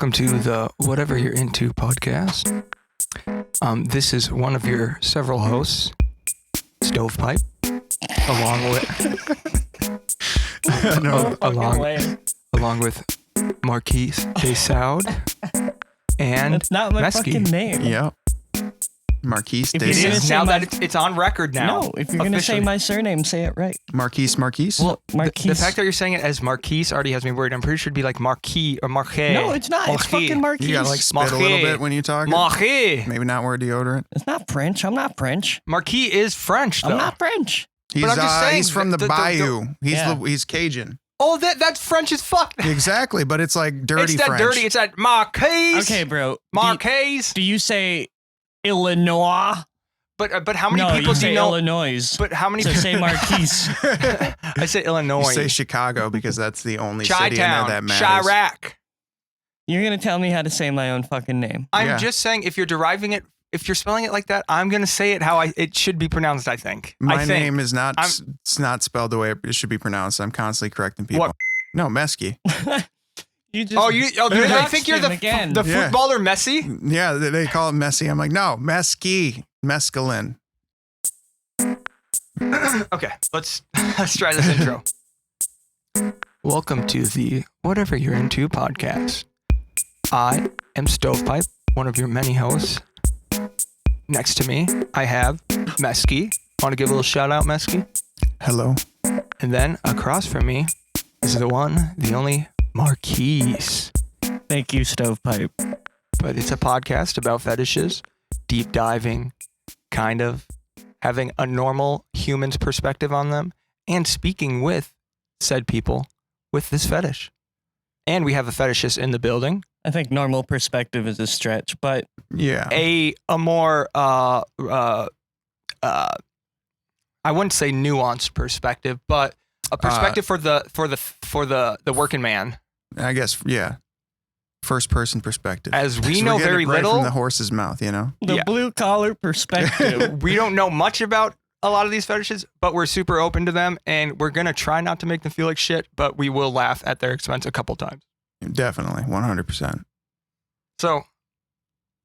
Welcome to the Whatever You're Into podcast. This is one of your several hosts, Stovepipe, along with Marquise Desaud and That's not my Mesky. fucking name. Yep. Marquise If you're It gonna is say now my- that it's on record now. No, if you're going to say officially. my surname, say it right. Marquise. Well, the Marquise. fact that you're saying it as Marquise already has me worried. I'm pretty sure it'd be like Marquis or Marquet. No, it's not. It's Marquis. fucking Marquise. You gotta like spit a little Marquise. bit when you talk. Marquis. Maybe not wear deodorant. It's not French. I'm not French. Marquis is French, though. I'm not French. He's I'm just saying, he's from the bayou. Yeah. He's Cajun. Oh, that's French as fuck. Exactly, but it's like dirty It's that French. dirty. It's that Marquis. Okay, bro. Marquis. Do you say Illinois? But how many No, people you do say you know? Illinois. But how many So people? say Marquise. I say Illinois. You say Chicago because that's the only city in there Chi-town. that matters. Chirac. You're going to tell me how to say my own fucking name. I'm Yeah. just saying, if you're deriving it, if you're spelling it like that, I'm gonna say it how it should be pronounced. I think. My name is not. It's not spelled the way it should be pronounced. I'm constantly correcting people. What? No, Mesky. You just I think you're the again. the Yeah. footballer Messi. Yeah, they call it messy. I'm like, no, mesky, mescaline. Okay, let's try this intro. Welcome to the Whatever You're Into podcast. I am Stovepipe, one of your many hosts. Next to me, I have Mesky. Want to give a little shout out, Mesky? Hello. And then across from me is the one, the only Marquise. Thank you, Stovepipe. But it's a podcast about fetishes, deep diving, kind of having a normal human's perspective on them, and speaking with said people with this fetish. And we have a fetishist in the building. I think normal perspective is a stretch, but Yeah. A more I wouldn't say nuanced perspective, but a perspective for the working man. I guess. Yeah. First person perspective. As we So know we're getting very it right little, from the horse's mouth. You know. the Yeah. blue collar perspective. we don't know much about a lot of these fetishes, but we're super open to them, and we're gonna try not to make them feel like shit, but we will laugh at their expense a couple times. Definitely, 100%. So,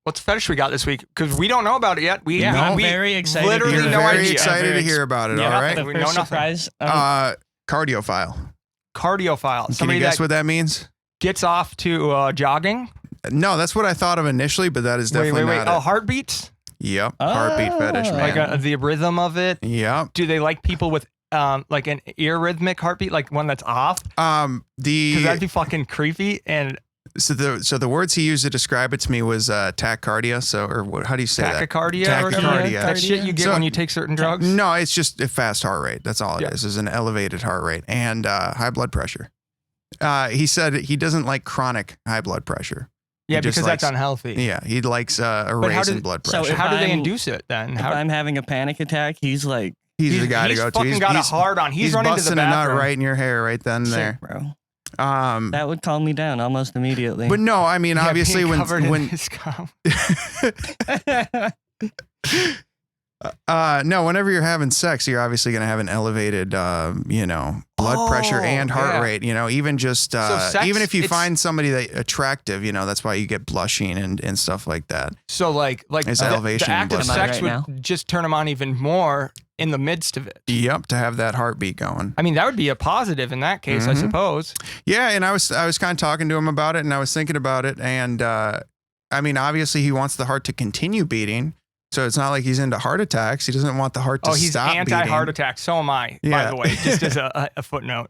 what's the fetish we got this week? Because we don't know about it yet. I'm we very excited. Literally You're no very idea. excited to hear about it. Yeah, all right. The We first know nothing. surprise. Cardiophile. Cardiophile. Can Somebody you guess that what that means? gets off to jogging. No, that's what I thought of initially, but that is definitely Wait. not Oh, it. heartbeats? Yep. Heartbeat fetish, Oh. man. Like the rhythm of it. Yep. Do they like people with like an irrhythmic heartbeat, like one that's off? Because that'd be fucking creepy. And So the words he used to describe it to me was tachycardia. So, or what? How do you say tachycardia or whatever? Tachycardia. That shit you get So- when you take certain that? drugs? No, it's just a fast heart rate. That's all it Yeah. is an elevated heart rate and high blood pressure. He said he doesn't like chronic high blood pressure. Yeah, He just because that's likes- unhealthy. Yeah, he likes a how raise in did- blood so pressure. if How do they I'm- induce it then? If How, I'm having a panic attack, he's like, he's the guy to he's go to. fucking got a hard on. He's running to the busting a nut bathroom. right in your hair right then and sick, there. bro. Um, That would calm me down almost immediately. but no, I mean Yeah, obviously being when covered in when his cum. no, whenever you're having sex, you're obviously going to have an elevated, blood pressure and heart yeah. rate. Even just sex, even if you it's- find somebody that attractive, that's why you get blushing and stuff like that. So like It's the elevation in act of blood sex pressure. would just turn him on even more in the midst of it. Yep, to have that heartbeat going. I mean, that would be a positive in that case, I Mhm. suppose. Yeah, and I was kind of talking to him about it, and I was thinking about it, and I mean, obviously he wants the heart to continue beating. So it's not like he's into heart attacks. He doesn't want the heart to Oh, he's stop anti-heart beating. attack. So am I, by Yeah. the way, just as a footnote.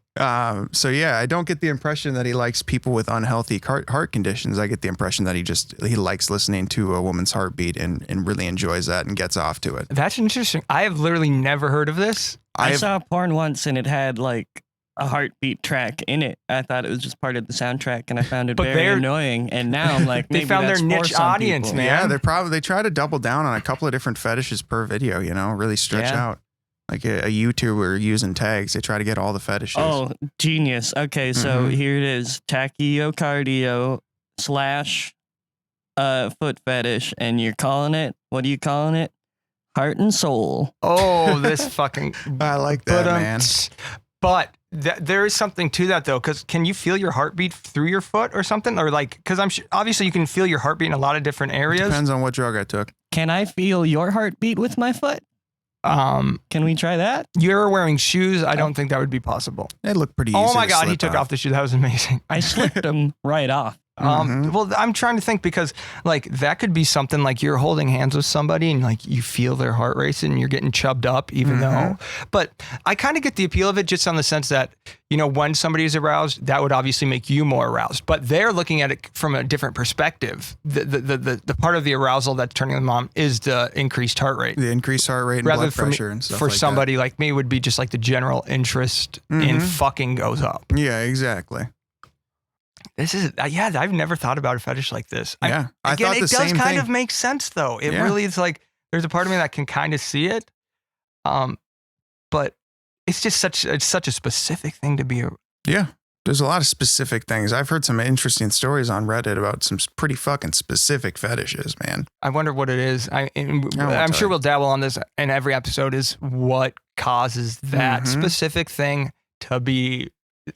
So yeah, I don't get the impression that he likes people with unhealthy heart conditions. I get the impression that he likes listening to a woman's heartbeat and really enjoys that and gets off to it. That's interesting. I have literally never heard of this. I saw porn once and it had like a heartbeat track in it. I thought it was just part of the soundtrack and I found it But very they're- annoying. And now I'm like, They maybe found their that's for niche some audience, people. man. Yeah, they try to double down on a couple of different fetishes per video, really stretch Yeah. out. Like a YouTuber using tags, they try to get all the fetishes. Oh, genius. Okay, so Mhm. here it is. Tachycardia / foot fetish. And you're calling it, what are you calling it? Heart and soul. Oh, this fucking. I like that, man. But there is something to that though, because can you feel your heartbeat through your foot or something? Or like, because obviously you can feel your heartbeat in a lot of different areas. Depends on what drug I took. Can I feel your heartbeat with my foot? Can we try that? You're wearing shoes. I don't think that would be possible. They look pretty easy. Oh my to God, he slip took off the shoe. That was amazing. I slipped them right off. Well, I'm trying to think because like that could be something like you're holding hands with somebody and like you feel their heart race and you're getting chubbed up even though, but I kind of get the appeal of it just on the sense that, you know, when somebody is aroused, that would obviously make you more aroused, but they're looking at it from a different perspective. The part of the arousal that's turning them on is the increased heart rate. The increased heart rate and Rather blood pressure and stuff for like somebody like me would be just like the general interest in fucking goes up. Yeah, exactly. This is, I've never thought about a fetish like this. Yeah. I thought the it does same kind thing. of make sense though. It really is like, there's a part of me that can kind of see it. But it's just such a specific thing to be. Yeah. There's a lot of specific things. I've heard some interesting stories on Reddit about some pretty fucking specific fetishes, man. I wonder what it is. I'm sure we'll dabble on this in every episode is what causes that specific thing to be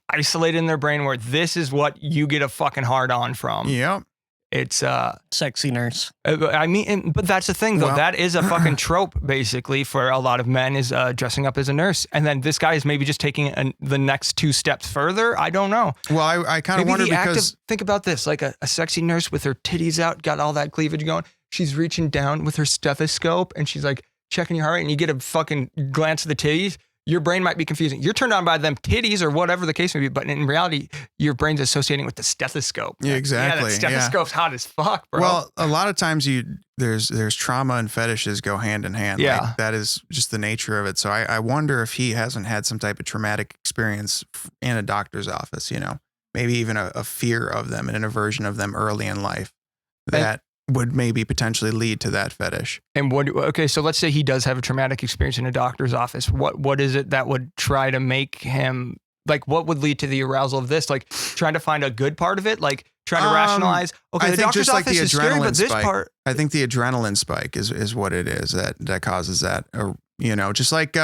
isolated in their brain where this is what you get a fucking hard on from. Yep. It's sexy nurse. I mean, but that's the thing though. Well, that is a fucking trope basically for a lot of men is dressing up as a nurse. And then this guy is maybe just taking the next 2 steps further. I don't know. Well, I kind of wonder because think about this, like a sexy nurse with her titties out, got all that cleavage going. She's reaching down with her stethoscope and she's like checking your heart rate and you get a fucking glance at the titties. Your brain might be confusing. You're turned on by them titties or whatever the case may be, but in reality, your brain's associating with the stethoscope. Yeah, exactly. Yeah, that stethoscope's hot as fuck, bro. Well, a lot of times there's trauma and fetishes go hand in hand. Yeah. Like, that is just the nature of it. So I wonder if he hasn't had some type of traumatic experience in a doctor's office, you know, maybe even a fear of them and an aversion of them early in life that would maybe potentially lead to that fetish. And okay, so let's say he does have a traumatic experience in a doctor's office. What is it that would try to make him, like, what would lead to the arousal of this? Like, trying to find a good part of it? Like, trying to rationalize, okay, I the think doctor's just like office the is scary, but this spike. part... I think the adrenaline spike is what it is that causes that. Or, you know, just like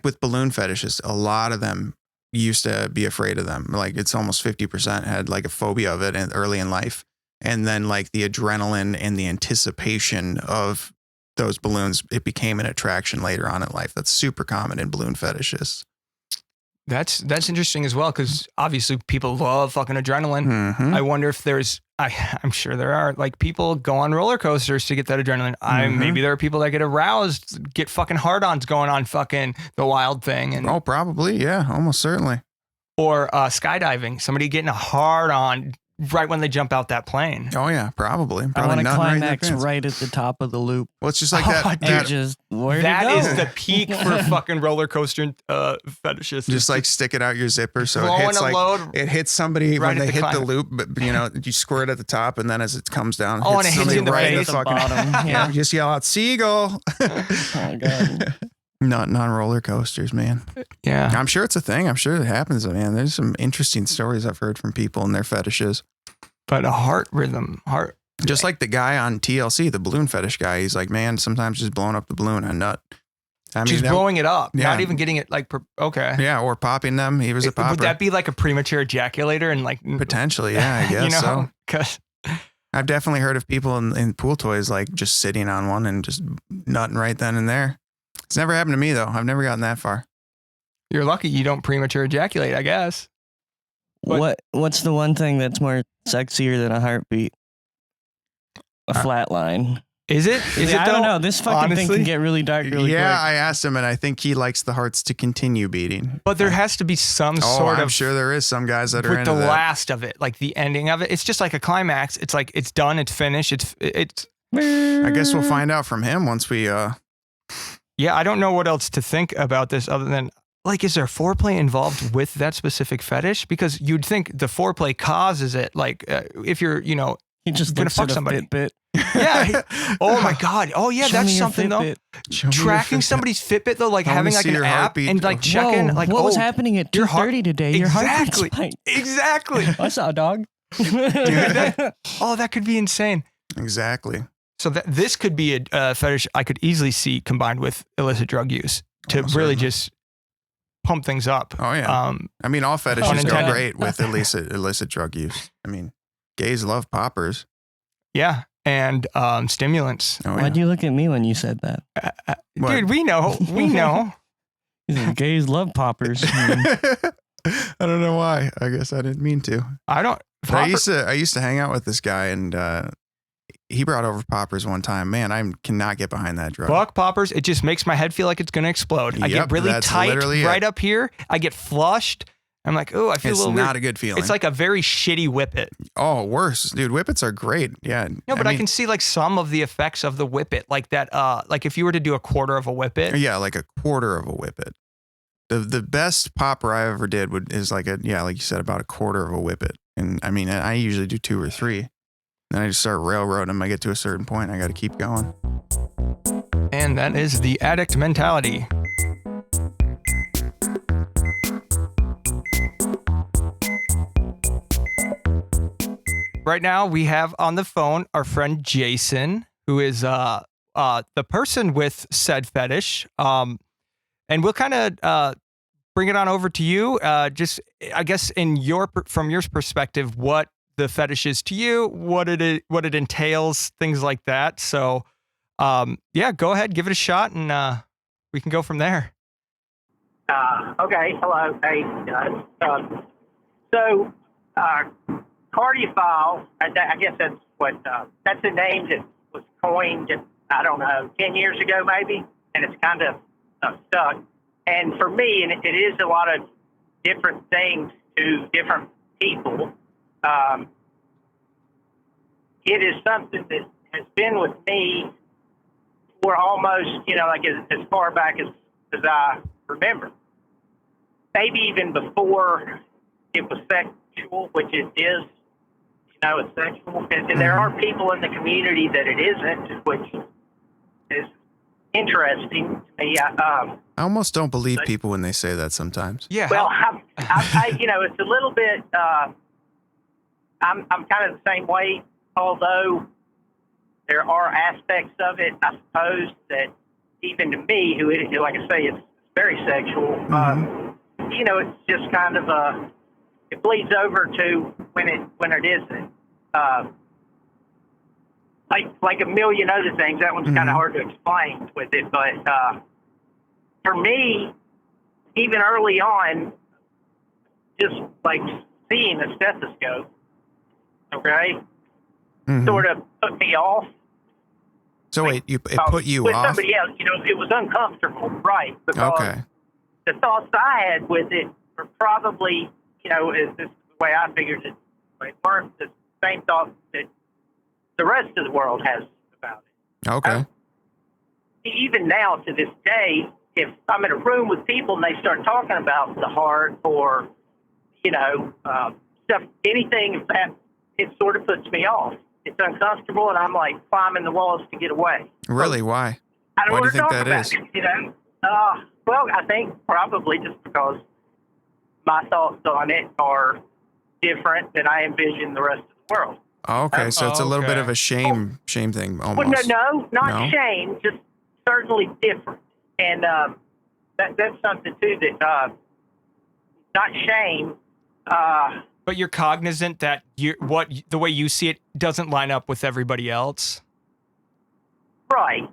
with balloon fetishes, a lot of them used to be afraid of them. Like, it's almost 50% had like a phobia of it early in life. And then like the adrenaline and the anticipation of those balloons, it became an attraction later on in life. That's super common in balloon fetishes. That's interesting as well, because obviously people love fucking adrenaline. I wonder if I'm sure there are, like, people go on roller coasters to get that adrenaline. Maybe there are people that get aroused, get fucking hard-ons going on fucking the Wild Thing. And Probably. Yeah, almost certainly. Or skydiving, somebody getting a hard-on right when they jump out that plane. Oh yeah, probably. I want to climax right at the top of the loop. Well, it's just like that. That is the peak for fucking roller coaster fetishes. Just like stick it out your zipper so it hits somebody right when they hit the loop, but you know, you squirt at the top and then as it comes down, and it hits you in the right face. In the bottom. Yeah, just yell out seagull. Oh my God. Not on roller coasters, man. Yeah. I'm sure it's a thing. I'm sure it happens, man. There's some interesting stories I've heard from people and their fetishes. But a heart rhythm, just like the guy on TLC, the balloon fetish guy. He's like, man, sometimes just blowing up the balloon a nut. I mean, just blowing it up, not even getting it like, okay. Yeah, or popping them. He was a popper. Would that be like a premature ejaculator and like? Potentially, yeah, I guess you know, so. Because I've definitely heard of people in pool toys like just sitting on one and just nutting right then and there. It's never happened to me though. I've never gotten that far. You're lucky you don't premature ejaculate, I guess. What's the one thing that's more sexier than a heartbeat? A flat line. Is it? I don't know. This fucking thing can get really dark really quick. I asked him and I think he likes the hearts to continue beating. But there has to be some sort of... I'm sure there is some guys that are into with that. the last of it, like the ending of it. It's just like a climax. It's like, it's done, it's finished, it's... I guess we'll find out from him once we... Yeah, I don't know what else to think about this other than, like, is there foreplay involved with that specific fetish? Because you'd think the foreplay causes it. Like, if you're, you know, he just gonna fuck somebody. Fitbit. Yeah. Oh my God. Oh yeah, that's something though. Tracking somebody's Fitbit though, like having like an app and like checking. Like, what was happening at 2:30 today? Your heart spiked. Exactly. I saw a dog. That could be insane. Exactly. So this could be a fetish I could easily see combined with illicit drug use to really just pump things up. Oh yeah. I mean, all fetishes go Unintended. great with illicit drug use. I mean, gays love poppers. Yeah, and stimulants. Oh, Why'd yeah. you look at me when you said that? What? Dude, we know. Gays love poppers. I don't know why. I guess I didn't mean to. I don't. But I used to hang out with this guy, and he brought over poppers one time. Man, I cannot get behind that drug. Fuck poppers. It just makes my head feel like it's going to explode. I Yep, get really that's tight literally right it. up here. I get flushed. I'm like, oh, I feel It's a little not weird. a good feeling. It's like a very shitty whippet. Oh, worse, dude. Whippets are great. Yeah. No, but I can see like some of the effects of the whippet, like that. Like if you were to do a quarter of a whippet. Yeah, like a quarter of a whippet. The best popper I ever did is like like you said, about a quarter of a whippet. And I mean, I usually do 2 or 3. Then I just start railroading them. I get to a certain point, I got to keep going. And that is the addict mentality. Right now, we have on the phone our friend Jason, who is the person with said fetish. And we'll kind of bring it on over to you. Just, I guess, from your perspective, what the fetish is to you, what it entails, things like that. So, yeah, go ahead, give it a shot, and we can go from there. Okay. Hello. Hey. So, Cardiophilia, I guess that's that's a name that was coined, I don't know, 10 years ago maybe, and it's kind of stuck. And for me, and it is a lot of different things to different people, it is something that has been with me for almost, like as far back as I remember. Maybe even before it was sexual, which it is, it's sexual. And there are people in the community that it isn't, which is interesting to me. I almost don't believe people when they say that sometimes. Yeah. Well, it's a little bit, I'm kind of the same way, although there are aspects of it, I suppose, that even to me, who, like I say, it's very sexual, it's just kind of it bleeds over to when it isn't. Like a million other things, that one's kind of hard to explain with it. But for me, even early on, just like seeing a stethoscope, okay, sort of put me off. So wait, it put you with off? somebody else, it was uncomfortable, right? Because the thoughts I had with it were probably, is this the way I figured it, but weren't the same thoughts that the rest of the world has about it. Okay. Even now, to this day, if I'm in a room with people and they start talking about the heart or, stuff, anything of that, it sort of puts me off. It's uncomfortable, and I'm like climbing the walls to get away. Really? Why? I don't Why do want you to think talk that about is? it, well, I think probably just because my thoughts on it are different than I envision the rest of the world. Oh, okay, so it's a little bit okay. of a shame thing almost. Well, not No? shame, just certainly different. And that's something too that not shame. But you're cognizant that the way you see it doesn't line up with everybody else. Right.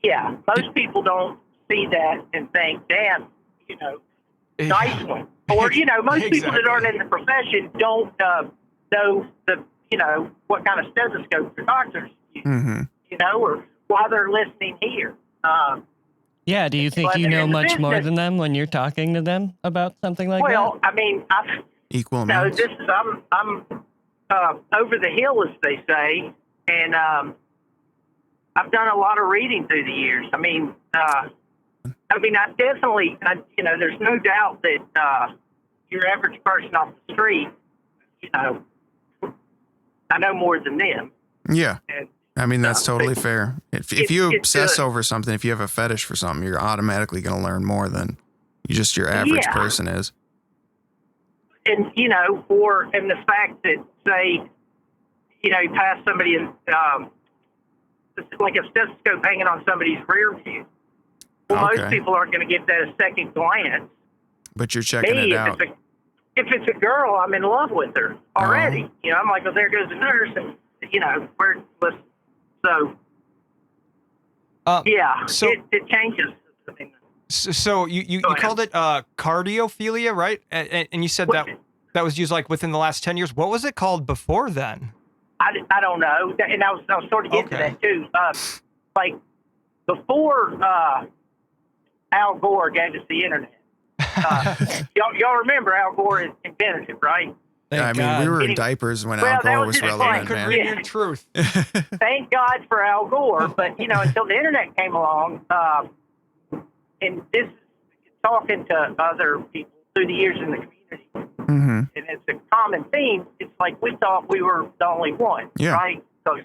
Yeah. Most people don't see that and think, damn, nice one. Or, most people that aren't in the profession don't know what kind of stethoscope the doctors use, or why they're listening here. Yeah, do you think But you know in the much more business- than them when you're talking to them about something like Well, that? I mean, Equal amounts. I'm over the hill, as they say, and I've done a lot of reading through the years. I definitely, there's no doubt that your average person off the street, I know more than them. Yeah. And, I mean, that's totally fair. If you it's obsess over something, if you have a fetish for something, you're automatically going to learn more than your average person is. And, and the fact that, say, you pass somebody in, like a stethoscope hanging on somebody's rear view. Well, Okay. most people aren't going to give that a second glance. But you're checking Me, it out. if it's a girl, I'm in love with her already. Oh. You know, I'm like, well, there goes the nurse, and you know, so yeah, so it changes. I mean, so you called it cardiophilia, right? And you said that was used like within the last 10 years. What was it called before then? I don't know, and I was sort of getting to that too. Like before Al Gore gave us the internet. Y'all remember Al Gore invented it, right? Thank I mean, we God. were in diapers when Well, Al that Gore was was his relevant, point. man. Yeah. Truth. Thank God for Al Gore, but you know, until the internet came along, and this is talking to other people through the years in the community, Mm-hmm. and it's a common theme. It's like we thought we were the only one, Yeah. right? So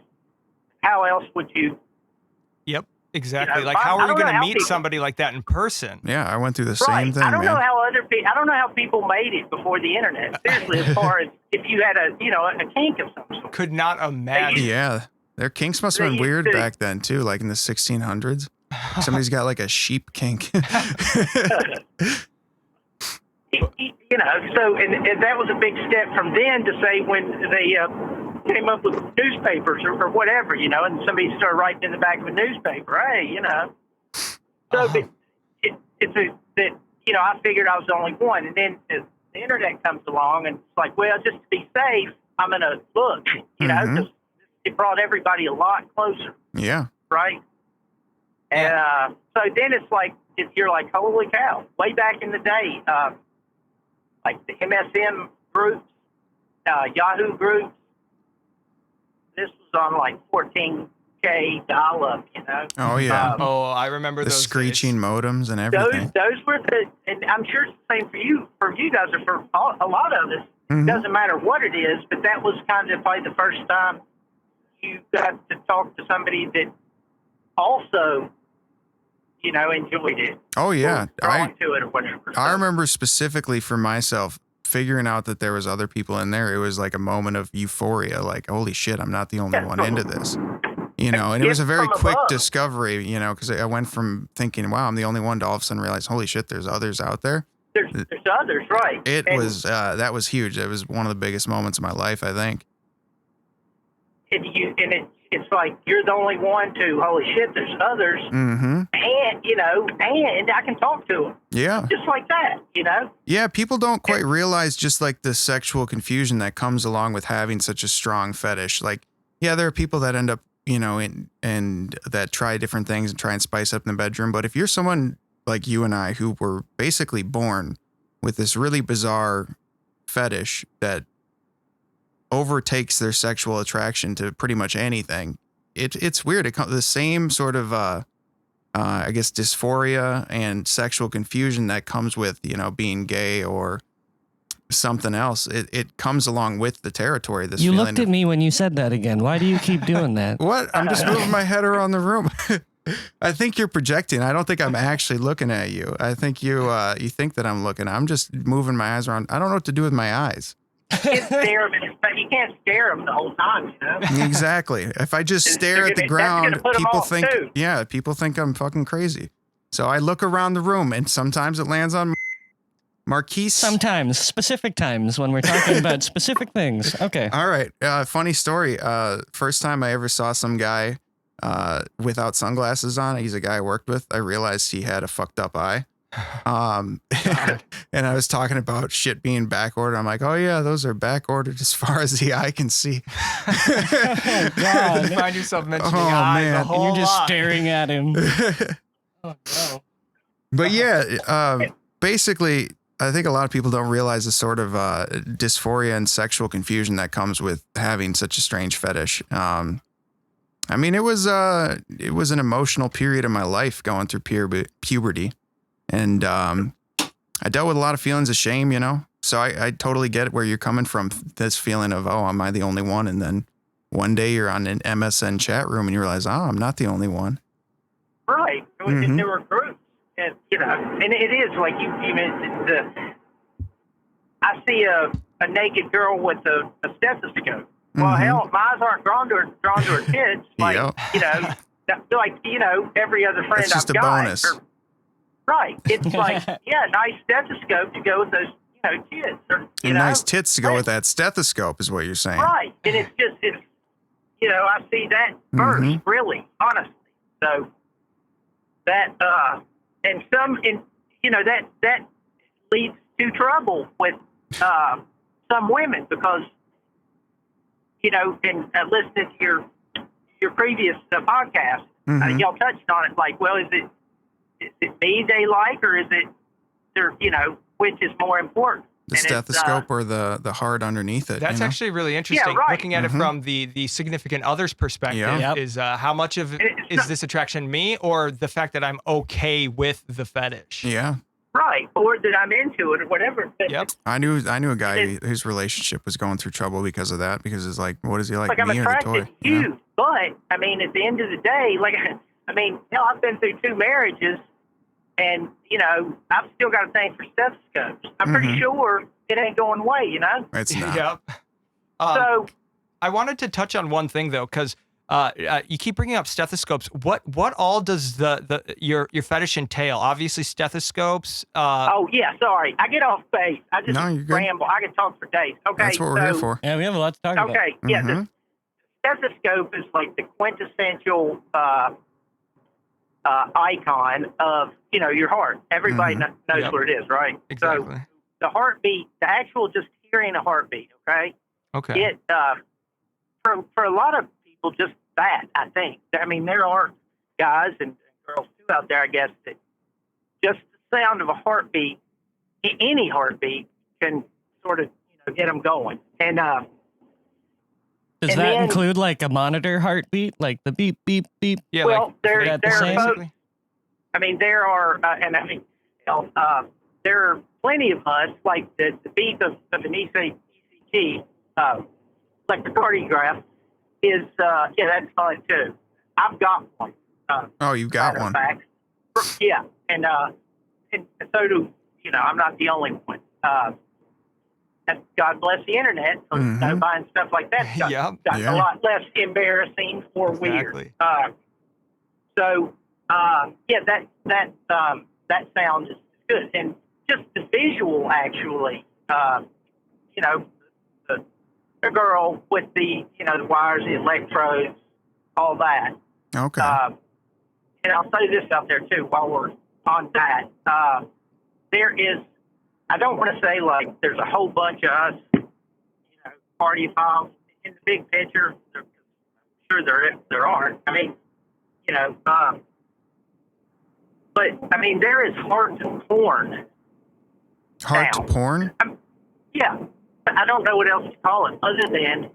how else would you? Yep. Exactly. You know, like, how I are you don't know going to how meet people- somebody like that in person? Yeah, I went through the Right. same thing, I don't man. know how I don't know how people made it before the internet. Seriously, as far as if you had a kink of some sort. Could not imagine. Yeah, their kinks must have They been weird used to- back then too, like in the 1600s. Somebody's got like a sheep kink. You know, so and that was a big step from then to say when they came up with newspapers or whatever, you know, and somebody started writing in the back of a newspaper, hey, you know. So that you know, I figured I was the only one, and then the internet comes along, and it's like, well, just to be safe, I'm gonna look, you know, because it brought everybody a lot closer, Yeah. right? And so then it's like you're like, holy cow! Way back in the day, like the MSN groups, Yahoo groups. This was on like 14K dial-up, you know. Oh yeah. I remember The those screeching days. modems and everything. Those were and I'm sure it's the same for you guys, or for a lot of us. Mhm. Doesn't matter what it is, but that was kind of probably the first time you got to talk to somebody that also, you know, enjoyed it. Oh yeah. Or drawn to it or whatever. I So- remember specifically for myself figuring out that there was other people in there. It was like a moment of euphoria, like, holy shit, I'm not the only one into this. You know, and it was a very From quick above. discovery, you know, because I went from thinking, wow, I'm the only one, to all of a sudden realize, holy shit, there's others out there. There's others, right? It And- was, that was huge. It was one of the biggest moments of my life, I think. It's like you're the only one to, holy shit, there's others, Mm-hmm. and you know, and I can talk to them Yeah. just like that, you know. Yeah, people don't quite realize just like the sexual confusion that comes along with having such a strong fetish. Like, yeah, there are people that end up, you know, and that try different things and try and spice up in the bedroom. But if you're someone like you and I who were basically born with this really bizarre fetish that overtakes their sexual attraction to pretty much anything, it's weird. The same sort of I guess dysphoria and sexual confusion that comes with, you know, being gay or something else. It comes along with the territory. This You feeling looked at me when you said that again. Why do you keep doing that? What? I'm just moving my head around the room. I think you're projecting. I don't think I'm actually looking at you. I think you think that I'm looking. I'm just moving my eyes around. I don't know what to do with my eyes. You can't stare them, but you can't scare them the whole time, you know. Exactly. If I just stare They're at the gonna- that's ground, gonna put 'em people off, think, too. yeah, people think I'm fucking crazy. So I look around the room, and sometimes it lands on Marquise. Sometimes, specific times when we're talking about specific things. Okay. All right. Funny story. First time I ever saw some guy without sunglasses on. He's a guy I worked with. I realized he had a fucked up eye. And I was talking about shit being back ordered. I'm like, oh yeah, those are back ordered as far as the eye can see. Oh, God. You find yourself mentioning Oh, eyes man. a And whole You're just lot. staring at him. Oh, no. But yeah, basically, I think a lot of people don't realize the sort of dysphoria and sexual confusion that comes with having such a strange fetish. I mean, it was an emotional period of my life going through puberty, and I dealt with a lot of feelings of shame, you know. So I totally get where you're coming from. This feeling of, oh, am I the only one? And then one day you're on an MSN chat room and you realize, oh, I'm not the only one. Right. Mhm. There were groups, and you know, and it is like you mentioned. I see a naked girl with a stethoscope. Well, Mhm. hell, my eyes aren't drawn to her tits. Like Yep. you know, like you know, every other friend That's just I've a got. bonus. Right. It's like, yeah, nice stethoscope to go with those, kids. Or, And nice tits to go with that stethoscope is what you're saying. Right. And it's I see that first, really, honestly. So that, and that leads to trouble with some women because, and listening to your previous podcast, y'all touched on it. Like, well, is it me they like, or is it which is more important? The stethoscope or the heart underneath it? That's actually really interesting. Yeah, right. Looking at it from the significant other's perspective is how much of is this attraction me or the fact that I'm okay with the fetish? Yeah. Right, or that I'm into it, or whatever. Yep. I knew a guy whose relationship was going through trouble because of that. Because it's like, what is he like? Like, I'm me or the attracted toy? to you, but I mean, at the end of the day, like, hell, I've been through 2 marriages, and I've still got a thing for stethoscopes. I'm pretty sure it ain't going away. It's not. Yep. So I wanted to touch on one thing though, because you keep bringing up stethoscopes. What all does your fetish entail? Obviously, stethoscopes. oh yeah, sorry, I get off base. I just No, you're good. ramble. I can talk for days. Okay, That's what we're here for. Yeah, we have a lot to talk about. Okay, yeah, the stethoscope is like the quintessential icon of your heart. Everybody knows what it is, right? Exactly. So the heartbeat, the actual just hearing a heartbeat. Okay. Okay. It for a lot of people, just that, I think. I mean, there are guys and girls too out there, I guess, that just the sound of a heartbeat, any heartbeat, can sort of get them going. And does that include like a monitor heartbeat, like the beep beep beep? Yeah. Well, like, there the are same? folks. I mean, there are, there are plenty of us, like the beat of an ECG, electrocardiograph, is, that's fun too. I've got one. Oh, you've got matter of one. fact. Yeah, and so do, I'm not the only one. And God bless the internet, so buying stuff like that's gotten a lot less embarrassing or weird. So, that sound is good. And just the visual, actually, the girl with the, the wires, the electrodes, all that. Okay. And I'll say this out there, too, while we're on that. There is, I don't want to say, like, there's a whole bunch of us, cardiophiles in the big picture. I'm sure there aren't. I mean, but, I mean, there is heart to porn. Heart to porn? Yeah. I don't know what else to call it other than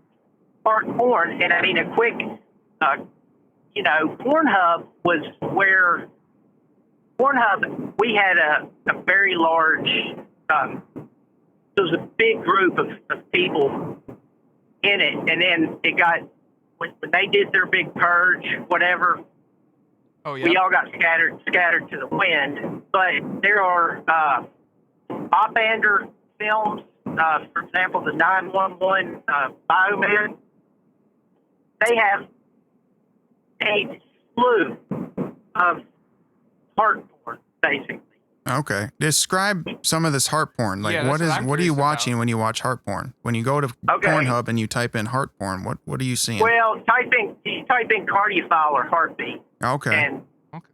heart porn. And, I mean, a quick, Pornhub was where we had a very large, there was a big group of people in it. And then it got, when they did their big purge, whatever, we all got scattered to the wind. But there are Oppander films, for example, the 911 Bioman. They have a slew of heart porn, basically. Okay. Describe some of this heart porn. Like, what are you watching when you watch heart porn? When you go to Pornhub and you type in heart porn, what are you seeing? Well, you type in cardiophile or heartbeat. Okay.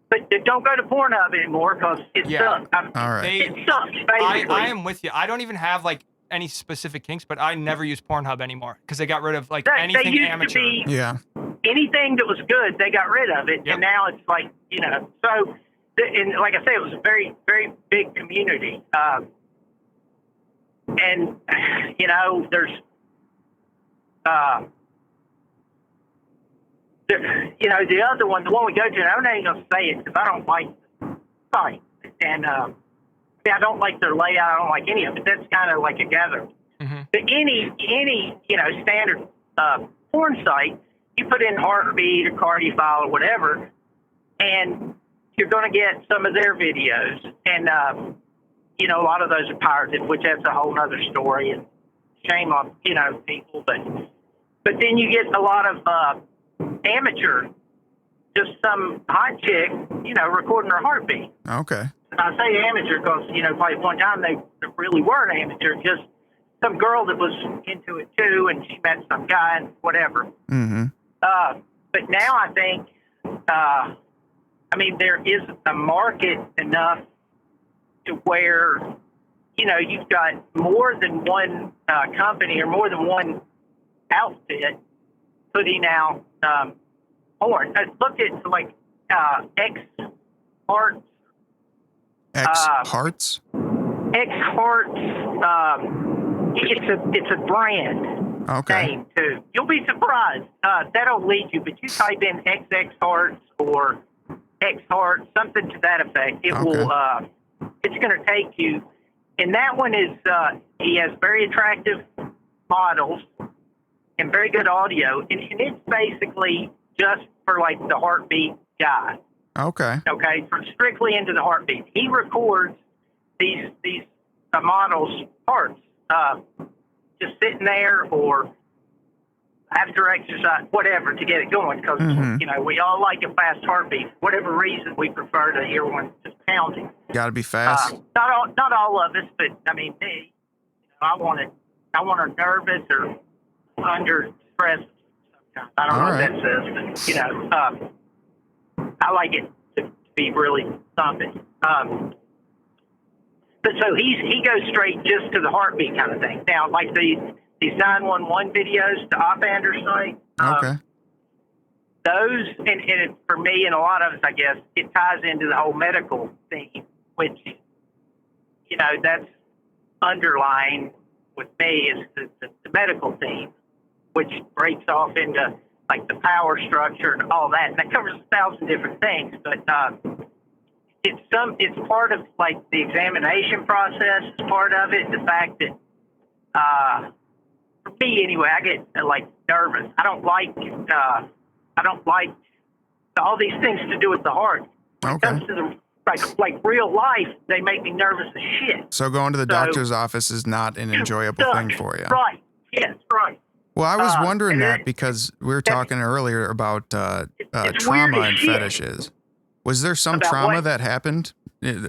But don't go to Pornhub anymore because it sucks. All right. It sucks, basically. I am with you. I don't even have like any specific kinks, but I never use Pornhub anymore because they got rid of like anything they used amateur. To be, anything that was good, they got rid of it, and now it's like So, and like I say, it was a very, very big community, and there's. The other one, the one we go to, I'm not even going to say it because I don't like the site. And I don't like their layout. I don't like any of it. That's kind of like a gathering. Mm-hmm. But any standard porn site, you put in heartbeat or cardiophilia or whatever, and you're going to get some of their videos. And, a lot of those are pirated, which that's a whole other story. And shame on, people. But then you get a lot of amateur, just some hot chick, recording her heartbeat. Okay. I say amateur because, like one time they really were an amateur, just some girl that was into it too, and she met some guy and whatever. Mm-hmm. But now I think, there is a market enough to where, you've got more than one company or more than one outfit putting out porn. Look at like X Hearts. X Hearts. X Hearts. It's a brand name too. You'll be surprised. That'll lead you, but you type in XX Hearts or X Hearts, something to that effect. It will. It's going to take you. And that one is. He has very attractive models and very good audio, and it's basically just for like the heartbeat guy. Okay. Okay, for strictly into the heartbeat. He records these models' hearts, just sitting there or after exercise, whatever, to get it going. Because we all like a fast heartbeat. For whatever reason, we prefer to hear one just pounding. Got to be fast. Not all of us, but me. I want her nervous or under stress. Sometimes I don't know what that says, but I like it to be really thumping. But so he goes straight just to the heartbeat kind of thing. Now, like these 911 videos to Offender's site. Okay. Those, and for me and a lot of us, I guess, it ties into the whole medical theme, which, that's underlying with me is the medical theme, which breaks off into like the power structure and all that. And that covers 1,000 different things, but it's part of like the examination process. It's part of it. The fact that for me anyway, I get like nervous. I don't like all these things to do with the heart. When it comes to the like real life, they make me nervous as shit. So going to the doctor's office is not an enjoyable thing for you. Right. Yes. Right. Well, I was wondering that because we were talking earlier about trauma and fetishes. Was there some trauma that happened?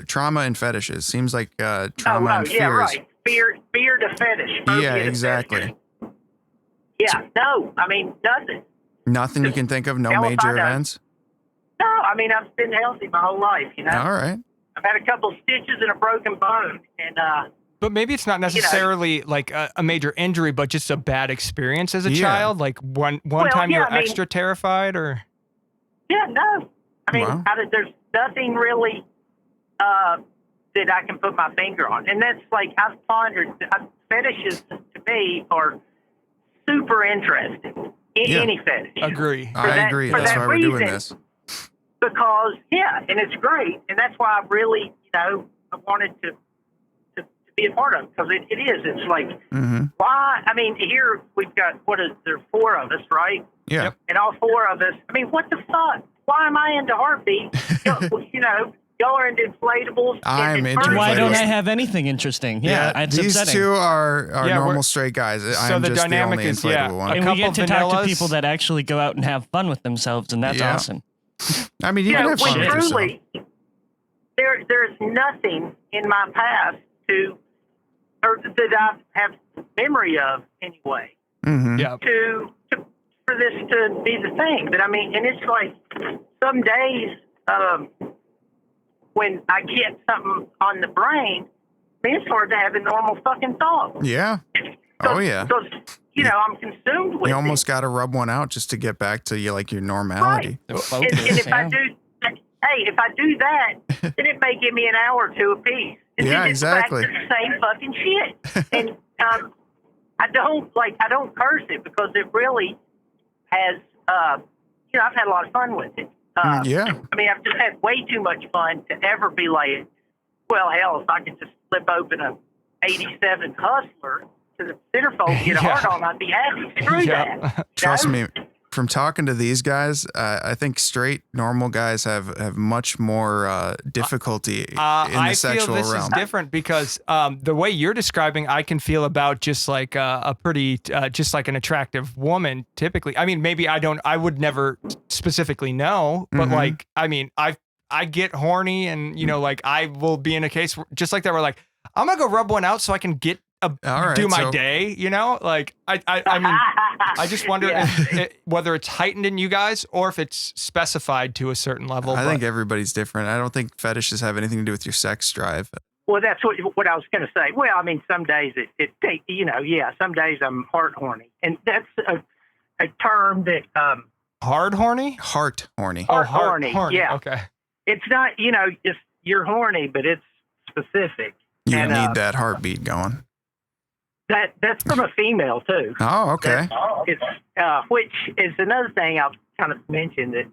Trauma and fetishes seems like trauma and fears. Yeah, right. Fear to fetish. Yeah, exactly. Yeah. No, nothing. Nothing you can think of. No major events. No, I've been healthy my whole life. All right. I've had a couple stitches and a broken bone, and But maybe it's not necessarily like a major injury, but just a bad experience as a child. Like one time you were extra terrified, or. Yeah, no. There's nothing really that I can put my finger on, and that's like I've pondered. Fetishes to me are super interesting. Any fetish. Agree. I agree. That's why we're doing this. Because and it's great, and that's why I really, I wanted to be a part of it, because it is. It's like, why? Here we've got, there 4 of us, right? Yeah. Yep. And all 4 of us, what the fuck? Why am I into heartbeat? Y'all are into inflatables. I'm into Why don't I have anything interesting? Yeah, it's these upsetting. 2 are normal straight guys. So I'm the just dynamic the only is, inflatable one. And we get to talk to people that actually go out and have fun with themselves, and that's awesome. You can have fun with yourself. There's nothing in my past or that I have memory of anyway. Mm-hmm. Yeah. For this to be the thing, but and it's like some days when I get something on the brain, it's hard to have a normal fucking thought. Yeah. Oh yeah. Because I'm consumed with. You almost got to rub one out just to get back to your normality. Right. And if I do that, then it may give me an hour or 2 apiece. Yeah, exactly. It's the same fucking shit. And I don't curse it because it really has. I've had a lot of fun with it. I've just had way too much fun to ever be like, well, hell, if I could just flip open a 87 Hustler to the centerfold and get a hard on, I'd be happy. Screw that. Trust me, from talking to these guys, I think straight normal guys have much more difficulty in the sexual realm. I feel this is different because the way you're describing, I can feel about just like a pretty, just like an attractive woman. Typically, maybe I would never specifically know, but I get horny and, like I will be in a case just like that where like, I'm going to go rub one out so I can get do my day, like I mean, I just wonder whether it's heightened in you guys or if it's specified to a certain level. I think everybody's different. I don't think fetishes have anything to do with your sex drive. Well, that's what I was going to say. Well, I mean, some days it takes, some days I'm heart horny. And that's a term that... hard horny? Heart horny. Oh, horny. Yeah. Okay. It's not, just you're horny, but it's specific. You need that heartbeat going. That's from a female too. Oh, okay. It's which is another thing I'll kind of mention that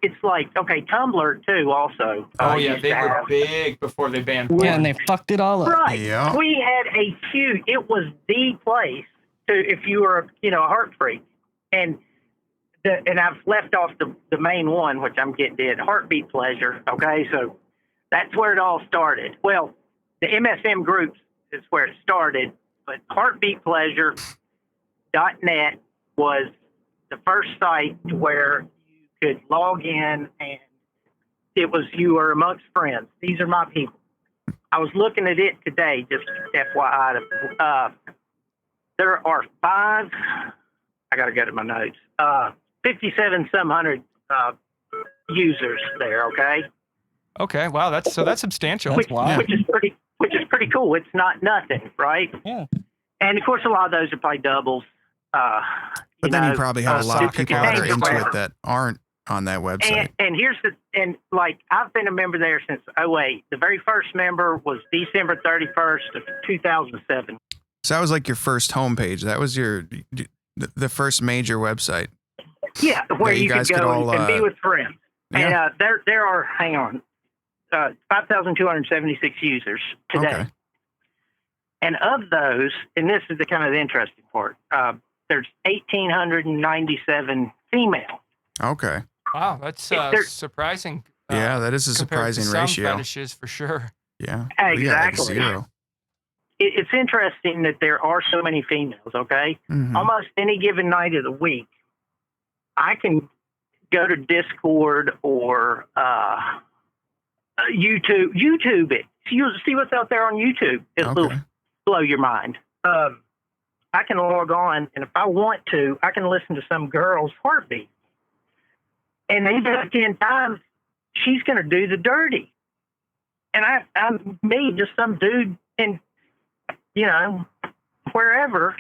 it's like Tumblr too also. Oh yeah, they were big before they banned. Yeah, and they fucked it all up. Right. Yeah. We had it was the place to if you were a heart freak, and I've left off the main one, which I'm getting to heartbeat pleasure. Okay, so that's where it all started. Well, the MSM groups is where it started. But heartbeatpleasure.net was the first site where you could log in and you were amongst friends. These are my people. I was looking at it today, just FYI. There are I got to go to my notes, 57 some hundred users there, okay? Okay, wow, that's substantial. Which is pretty cool. It's not nothing, right? Yeah. And of course, a lot of those are probably doubles. But then you probably have a lot of people that are into it that aren't on that website. And I've been a member there since 2008. The very first member was December 31st of 2007. So that was like your first homepage. That was the first major website. Yeah, where you could go and be with friends. Yeah. And there are, hang on, 5,276 users today. Okay. And of those, and this is the kind of the interesting part, there's 1,897 female. Okay. Wow, that's surprising. Yeah, that is a surprising ratio. Some fetishes for sure. Yeah. Exactly. We got like 0. It's interesting that there are so many females, okay? Mm-hmm. Almost any given night of the week, I can go to Discord or YouTube it. You see what's out there on YouTube. It'll blow your mind. I can log on, and if I want to, I can listen to some girl's heartbeat. And 8 out of 10 times, she's going to do the dirty. And I'm me, just some dude, and wherever,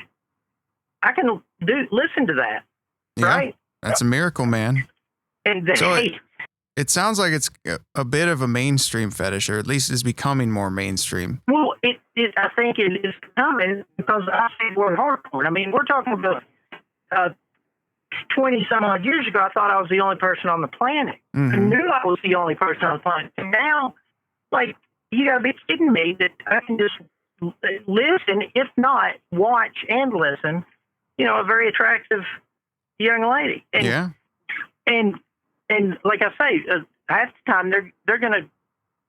I can listen to that, right? That's a miracle, man. And it sounds like it's a bit of a mainstream fetish, or at least is becoming more mainstream. Well, I think it is coming because I see the word hardcore. I mean, we're talking about 20 some odd years ago. I thought I was the only person on the planet. Mm-hmm. I knew I was the only person on the planet. And now, like, you gotta be kidding me that I can just listen, if not watch and listen. A very attractive young lady. And, And like I say, half the time they're going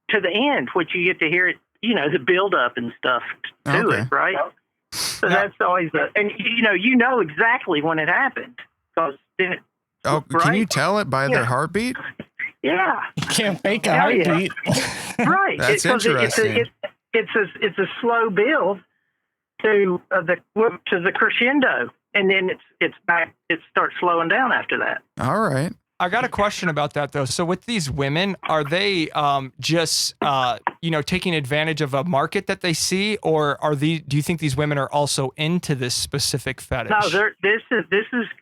to the end, which you get to hear it, the build up and stuff to it, right? So that's always and you know exactly when it happened because then it. Oh, right? Can you tell it by their heartbeat? Yeah, You can't fake a heartbeat. right. That's interesting. It's a slow build to the crescendo, and then it's back. It starts slowing down after that. All right. I got a question about that though. So with these women, are they just taking advantage of a market that they see, or do you think these women are also into this specific fetish? No, this is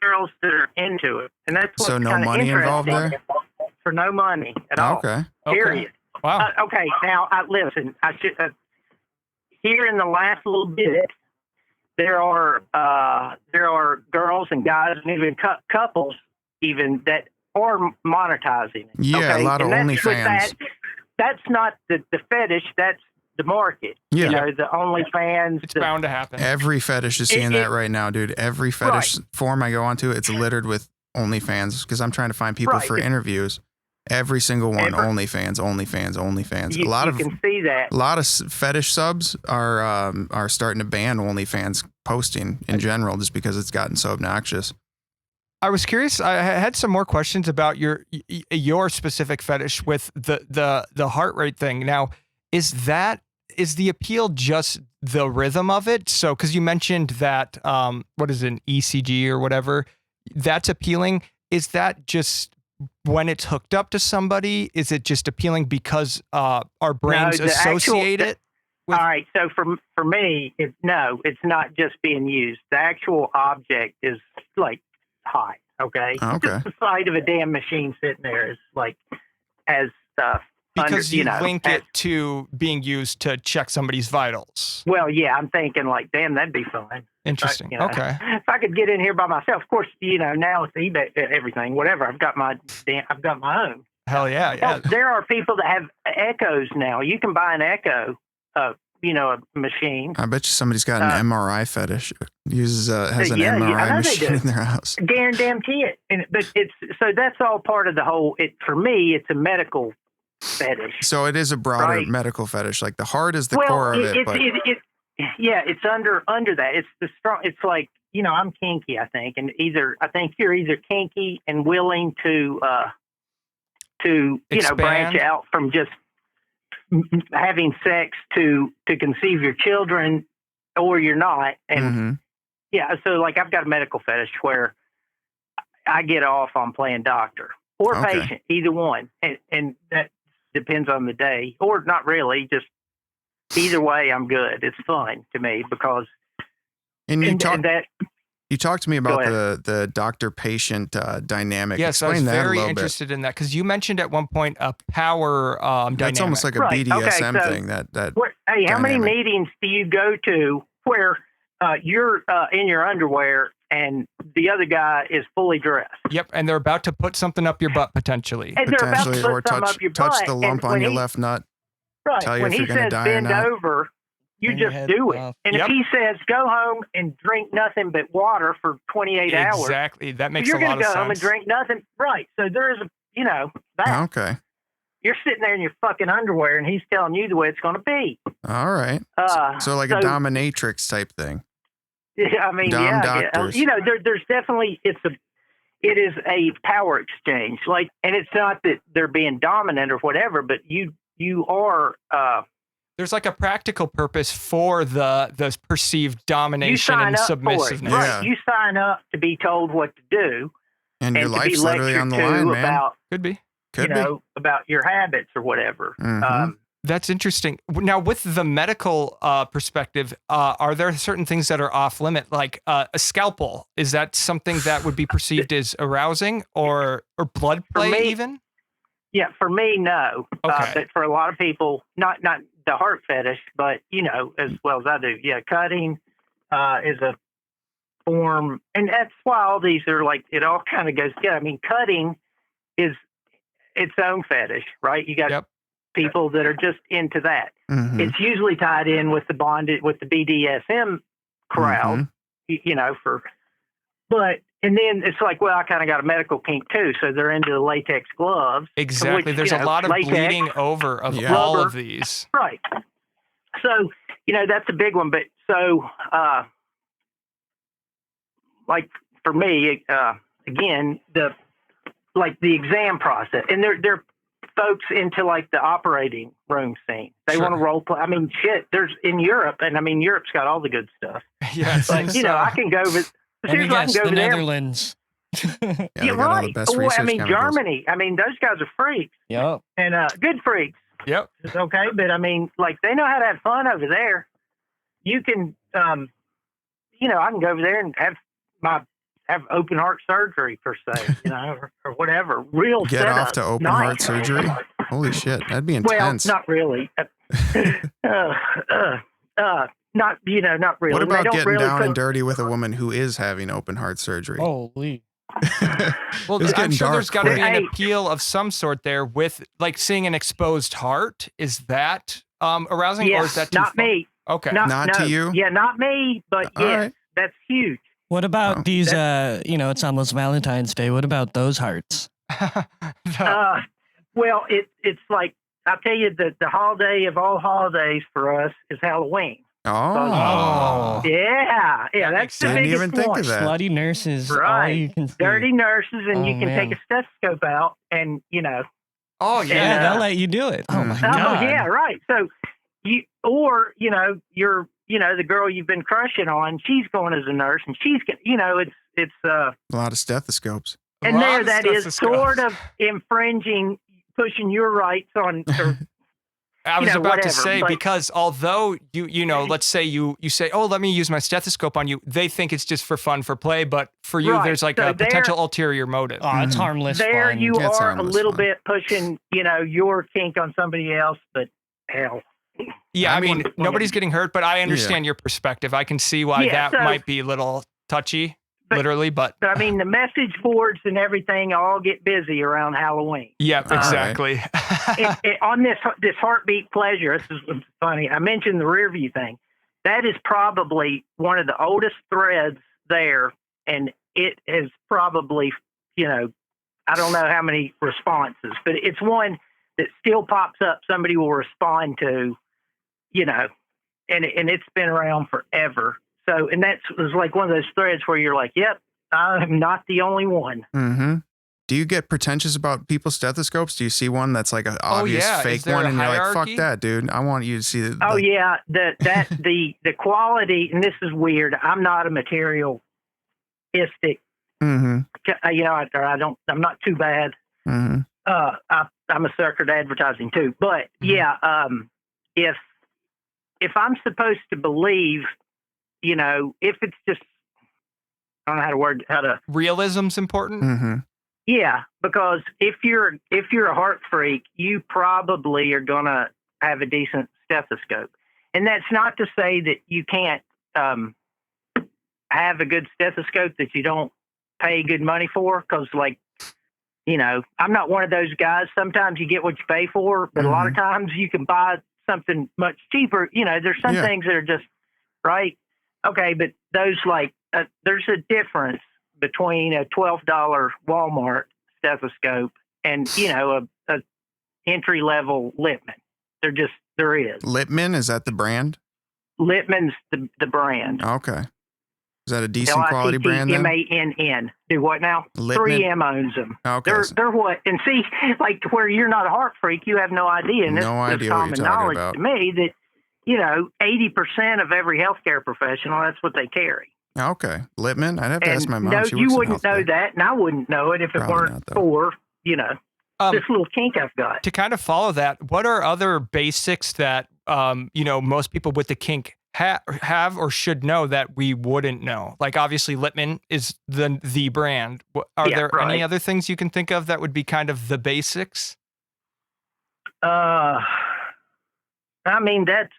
girls that are into it, and that's what's so no money involved there. For no money at all. Okay. Period. Wow. Okay. Now listen. I should here in the last little bit. There are girls and guys and even couples even that are monetizing it. Yeah, okay? a lot of OnlyFans. That's not the fetish. That's the market. Yeah. The OnlyFans. It's bound to happen. Every fetish is seeing that right now, dude. Every fetish forum I go onto, it's littered with OnlyFans because I'm trying to find people for interviews. Every single one, OnlyFans. You can see that. A lot of fetish subs are starting to ban OnlyFans posting in general just because it's gotten so obnoxious. I was curious. I had some more questions about your specific fetish with the heart rate thing. Now, is the appeal just the rhythm of it? So, because you mentioned that, what is it, an ECG or whatever, that's appealing. Is that just when it's hooked up to somebody? Is it just appealing because our brains associate it? All right. So for me, it's not just being used. The actual object is like hot. Okay. Okay. Just the sight of a damn machine sitting there is like as because you link it to being used to check somebody's vitals. Well, yeah, I'm thinking like, damn, that'd be fun. Interesting. Okay. If I could get in here by myself, of course, now it's eBay, everything, whatever. I've got my own. Hell yeah, yeah. There are people that have echoes now. You can buy an echo, a machine. I bet you somebody's got an MRI fetish. Has an MRI machine in their house. Guarantee it. But that's all part of the whole. For me, it's a medical fetish. So it is a broader medical fetish. Like the heart is the core of it. It's under that. It's the strong. It's like I'm kinky. I think, and I think you're either kinky and willing to branch out from just having sex to conceive your children, or you're not. And so like I've got a medical fetish where I get off on playing doctor or patient, either one, and that depends on the day, or not really. Just either way, I'm good. It's fun to me because. You talked to me about the doctor-patient dynamic. Yes, Explain I was very that interested in that because you mentioned at one point a power dynamic. That's almost like a BDSM thing. Hey, how many meetings do you go to where you're in your underwear and the other guy is fully dressed? Yep, and they're about to put something up your butt potentially. And they're about to put something up your butt. Touch the lump on your left nut. Right. Tell you when if he you're going to says die or bend not. over, you just do it. And if he says go home and drink nothing but water for 28 hours. Exactly. That makes a lot of sense. You're going to go home and drink nothing. Right. So there's that. Okay. You're sitting there in your fucking underwear and he's telling you the way it's going to be. All right. So like a dominatrix type thing. Yeah, I mean, doctors. There's definitely, it is a power exchange. Like, and it's not that they're being dominant or whatever, but you are, there's like a practical purpose for the perceived domination and submissiveness. Right. You sign up to be told what to do. And your life's literally on the line, man. Could be. About your habits or whatever. Mm-hmm. That's interesting. Now, with the medical perspective, are there certain things that are off limit, like a scalpel? Is that something that would be perceived as arousing, or blood play even? Yeah, for me, no. Okay. But for a lot of people, not the heart fetish, but as well as I do. Yeah, cutting is a form, and that's why all these are like it all kind of goes together. I mean, cutting is its own fetish, right? You got people that are just into that. Mm-hmm. It's usually tied in with the BDSM crowd, and then it's like, well, I kind of got a medical kink too, so they're into the latex gloves. Exactly. There's a lot of bleeding over of all of these. Right. So, that's a big one. But so, like for me, again, the exam process, and they're folks into like the operating room scene. They want to role play. I mean, shit, there's in Europe, and I mean, Europe's got all the good stuff. Yes. But, I can go over. Seriously, I can go over there. Netherlands. Right. I mean, Germany. I mean, those guys are freaks. Yep. And good freaks. Yep. It's okay, but I mean, like they know how to have fun over there. You can, I can go over there and have open heart surgery per se, or whatever. Real get setup. off to open heart surgery. Holy shit, that'd be intense. Well, not really. Not really. What about getting down and dirty with a woman who is having open heart surgery? Holy. Well, I'm sure there's got to be an appeal of some sort there with like seeing an exposed heart. Is that arousing, or is that too not far? me? Okay, not to you. Yeah, not me. But that's huge. What about these? It's almost Valentine's Day. What about those hearts? Well, it's like I'll tell you the holiday of all holidays for us is Halloween. Oh. Yeah, that's the Didn't biggest even think one. of that. Slutty nurses. All Right. you can see. Dirty nurses, and Oh, you can man. take a stethoscope out, and Oh Yeah, yeah. they'll let you do it. Oh my Mhm. god. yeah, right. So you're the girl you've been crushing on. She's going as a nurse, and she's it's A lot of stethoscopes. and A there lot of that is stethoscopes. sort of infringing, pushing your rights on. Or, I was about to whatever, say, but- because although let's say you say, oh, let me use my stethoscope on you, they think it's just for fun, for play, but for you, Right. there's like So a potential ulterior motive. Oh, it's Mhm. harmless there fun. you It's are a harmless little fun. bit pushing, your kink on somebody else, but hell. Yeah, I mean, wouldn't- nobody's getting hurt, but I understand your perspective. I can see why Yeah, that so- might be a little touchy, But- literally, but But I mean, the message boards and everything all get busy around Halloween. yeah, All exactly. On this heartbeat pleasure, this is what's funny. I mentioned the rear view thing. That is probably one of the oldest threads there, and it is probably, I don't know how many responses, but it's one that still pops up. Somebody will respond to, and it's been around forever. So, and that was like one of those threads where you're like, yep, I'm not the only one. Mm-hmm. Do you get pretentious about people's stethoscopes? Do you see one that's like an obvious yeah. Is fake there one, a and you're like, hierarchy? "Fuck that, dude! I want you to see the." Oh yeah, the quality, and this is weird. I'm not a materialistic, Mm-hmm. I'm not too bad. Mm-hmm. I'm a sucker to advertising too, but yeah, if I'm supposed to believe, if it's just, I don't know how to. Realism's important. Mm-hmm. Yeah, because if you're a heart freak, you probably are gonna have a decent stethoscope, and that's not to say that you can't have a good stethoscope that you don't pay good money for. Because, I'm not one of those guys. Sometimes you get what you pay for, but a lot of times you can buy something much cheaper. There's some things that are just right. Okay, but those there's a difference between a $12 Walmart stethoscope and, a entry level Littman. There is. Littman, is that the brand? Littman's the brand. Okay. Is that a decent quality brand then? Littmann. Do what now? Littman? 3M owns them. Okay. They're what? And see, where you're not a heart freak, you have no idea. And No idea this what common you're talking knowledge about. to me that, 80% of every healthcare professional, that's what they carry. Okay. Littman? I'd have to ask my mom. No, She you works in wouldn't know healthcare. that, and I wouldn't know it if it Probably weren't not, though. for, Um, this little kink I've got. to kind of follow that, what are other basics that most people with the kink have or should know that we wouldn't know? Like, obviously Littman is the brand. Are there any other things you can think of that would be kind of the basics? I mean, that's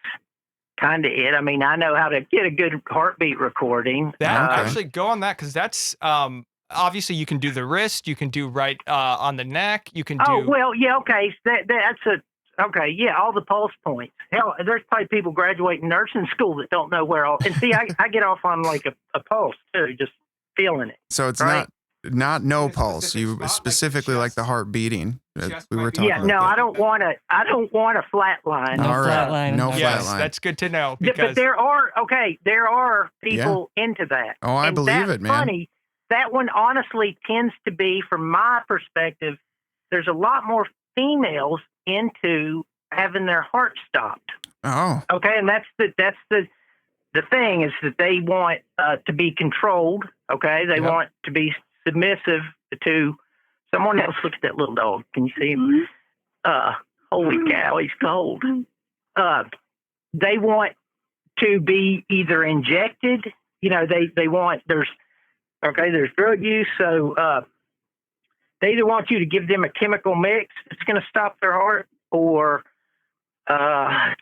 kind of it. I mean, I know how to get a good heartbeat recording. That Okay. actually go on that, because that's obviously you can do the wrist, you can do right on the neck, you can do. Oh well, yeah, okay. Okay, yeah, all the pulse points. Hell, there's probably people graduating nursing school that don't know where all. And see, I get off on like a pulse too, just feeling it. So it's Right. not no In a pulse. specific You spot, like specifically chest- like the heart beating. chest We might were be- talking Yeah, about no, that. I don't want a flat line. No All right. flatline. No Okay. Yes, flatline. that's good to know, But because there are people into that. Oh, I And believe that's it, man. Funny. That one honestly tends to be, from my perspective, there's a lot more females into having their heart stopped. Oh. Okay, and that's the thing is that they want to be controlled. Okay, they Yep. want to be submissive to someone else. Look at that little dog. Can you see him? Holy cow, he's cold. They want to be either injected. They want there's drug use, so they either want you to give them a chemical mix that's going to stop their heart, or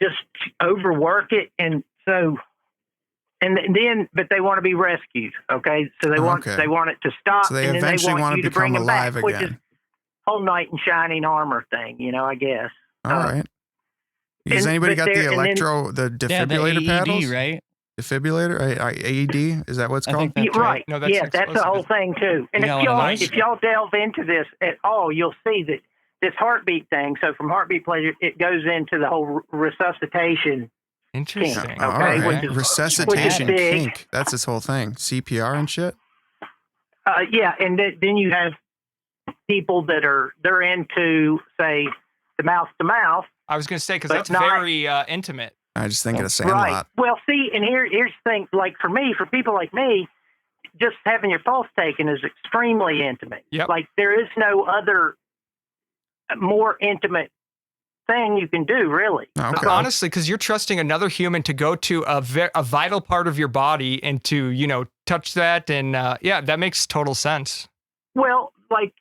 just overwork it, and then they want to be rescued. Okay, so they want it to stop, So they and then eventually they want want you to to bring become them back, alive which is again. whole knight in shining armor thing. I guess. All right. Has and- anybody but got the there- and then- the Yeah, the defibrillator AED, paddles? right? Defibrillator? AED? Is that what it's I called? think that's right. No, that's That's the explosive. whole thing too. And You got one of those? if y'all delve into this at all, you'll see that this heartbeat thing. So from heartbeat pleasure, it goes into the whole resuscitation Interesting. kink, All okay, right. which is Resuscitation big. kink. That's his whole thing. CPR and shit. Yeah, and then you have people that they're into, say, the mouth to mouth. I was going to say, because But that's not- very intimate. I just think of the Sandlot. Right. Well, see, and here's the thing. Like for people like me, just having your pulse taken is extremely intimate. Yep. Like there is no other more intimate thing you can do, really. Okay. Honestly, because you're trusting another human to go to a vital part of your body and to, touch that. And yeah, that makes total sense. Well, like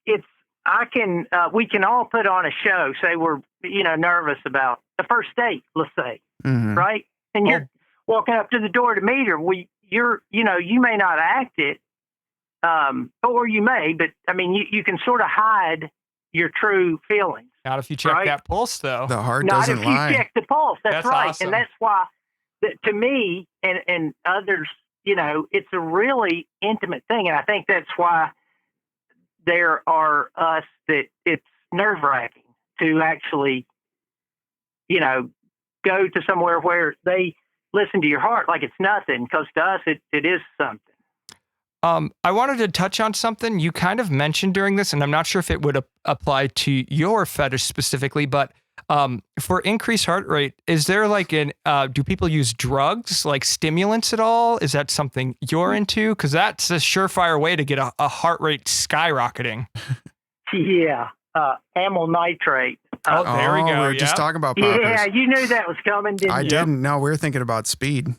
we can all put on a show, say we're, nervous about the first date, let's say, Mhm. right? And you're walking up to the door to meet her. You may not act it, or you may, but I mean, you can sort of hide your true feelings. Not if you check Right. that pulse, though. The heart Not doesn't if lie. you check the pulse. That's right. awesome. And that's why, to me and others, it's a really intimate thing. And I think that's why there are us that it's nerve-wracking to actually, go to somewhere where they listen to your heart like it's nothing, because to us, it is something. I wanted to touch on something you kind of mentioned during this, and I'm not sure if it would apply to your fetish specifically, but for increased heart rate, is there do people use drugs like stimulants at all? Is that something you're into? Because that's a surefire way to get a heart rate skyrocketing. Yeah. Amyl nitrate. There we go. We were just talking about poppers. Yeah, you knew that was coming, didn't you? I didn't. No, we were thinking about speed.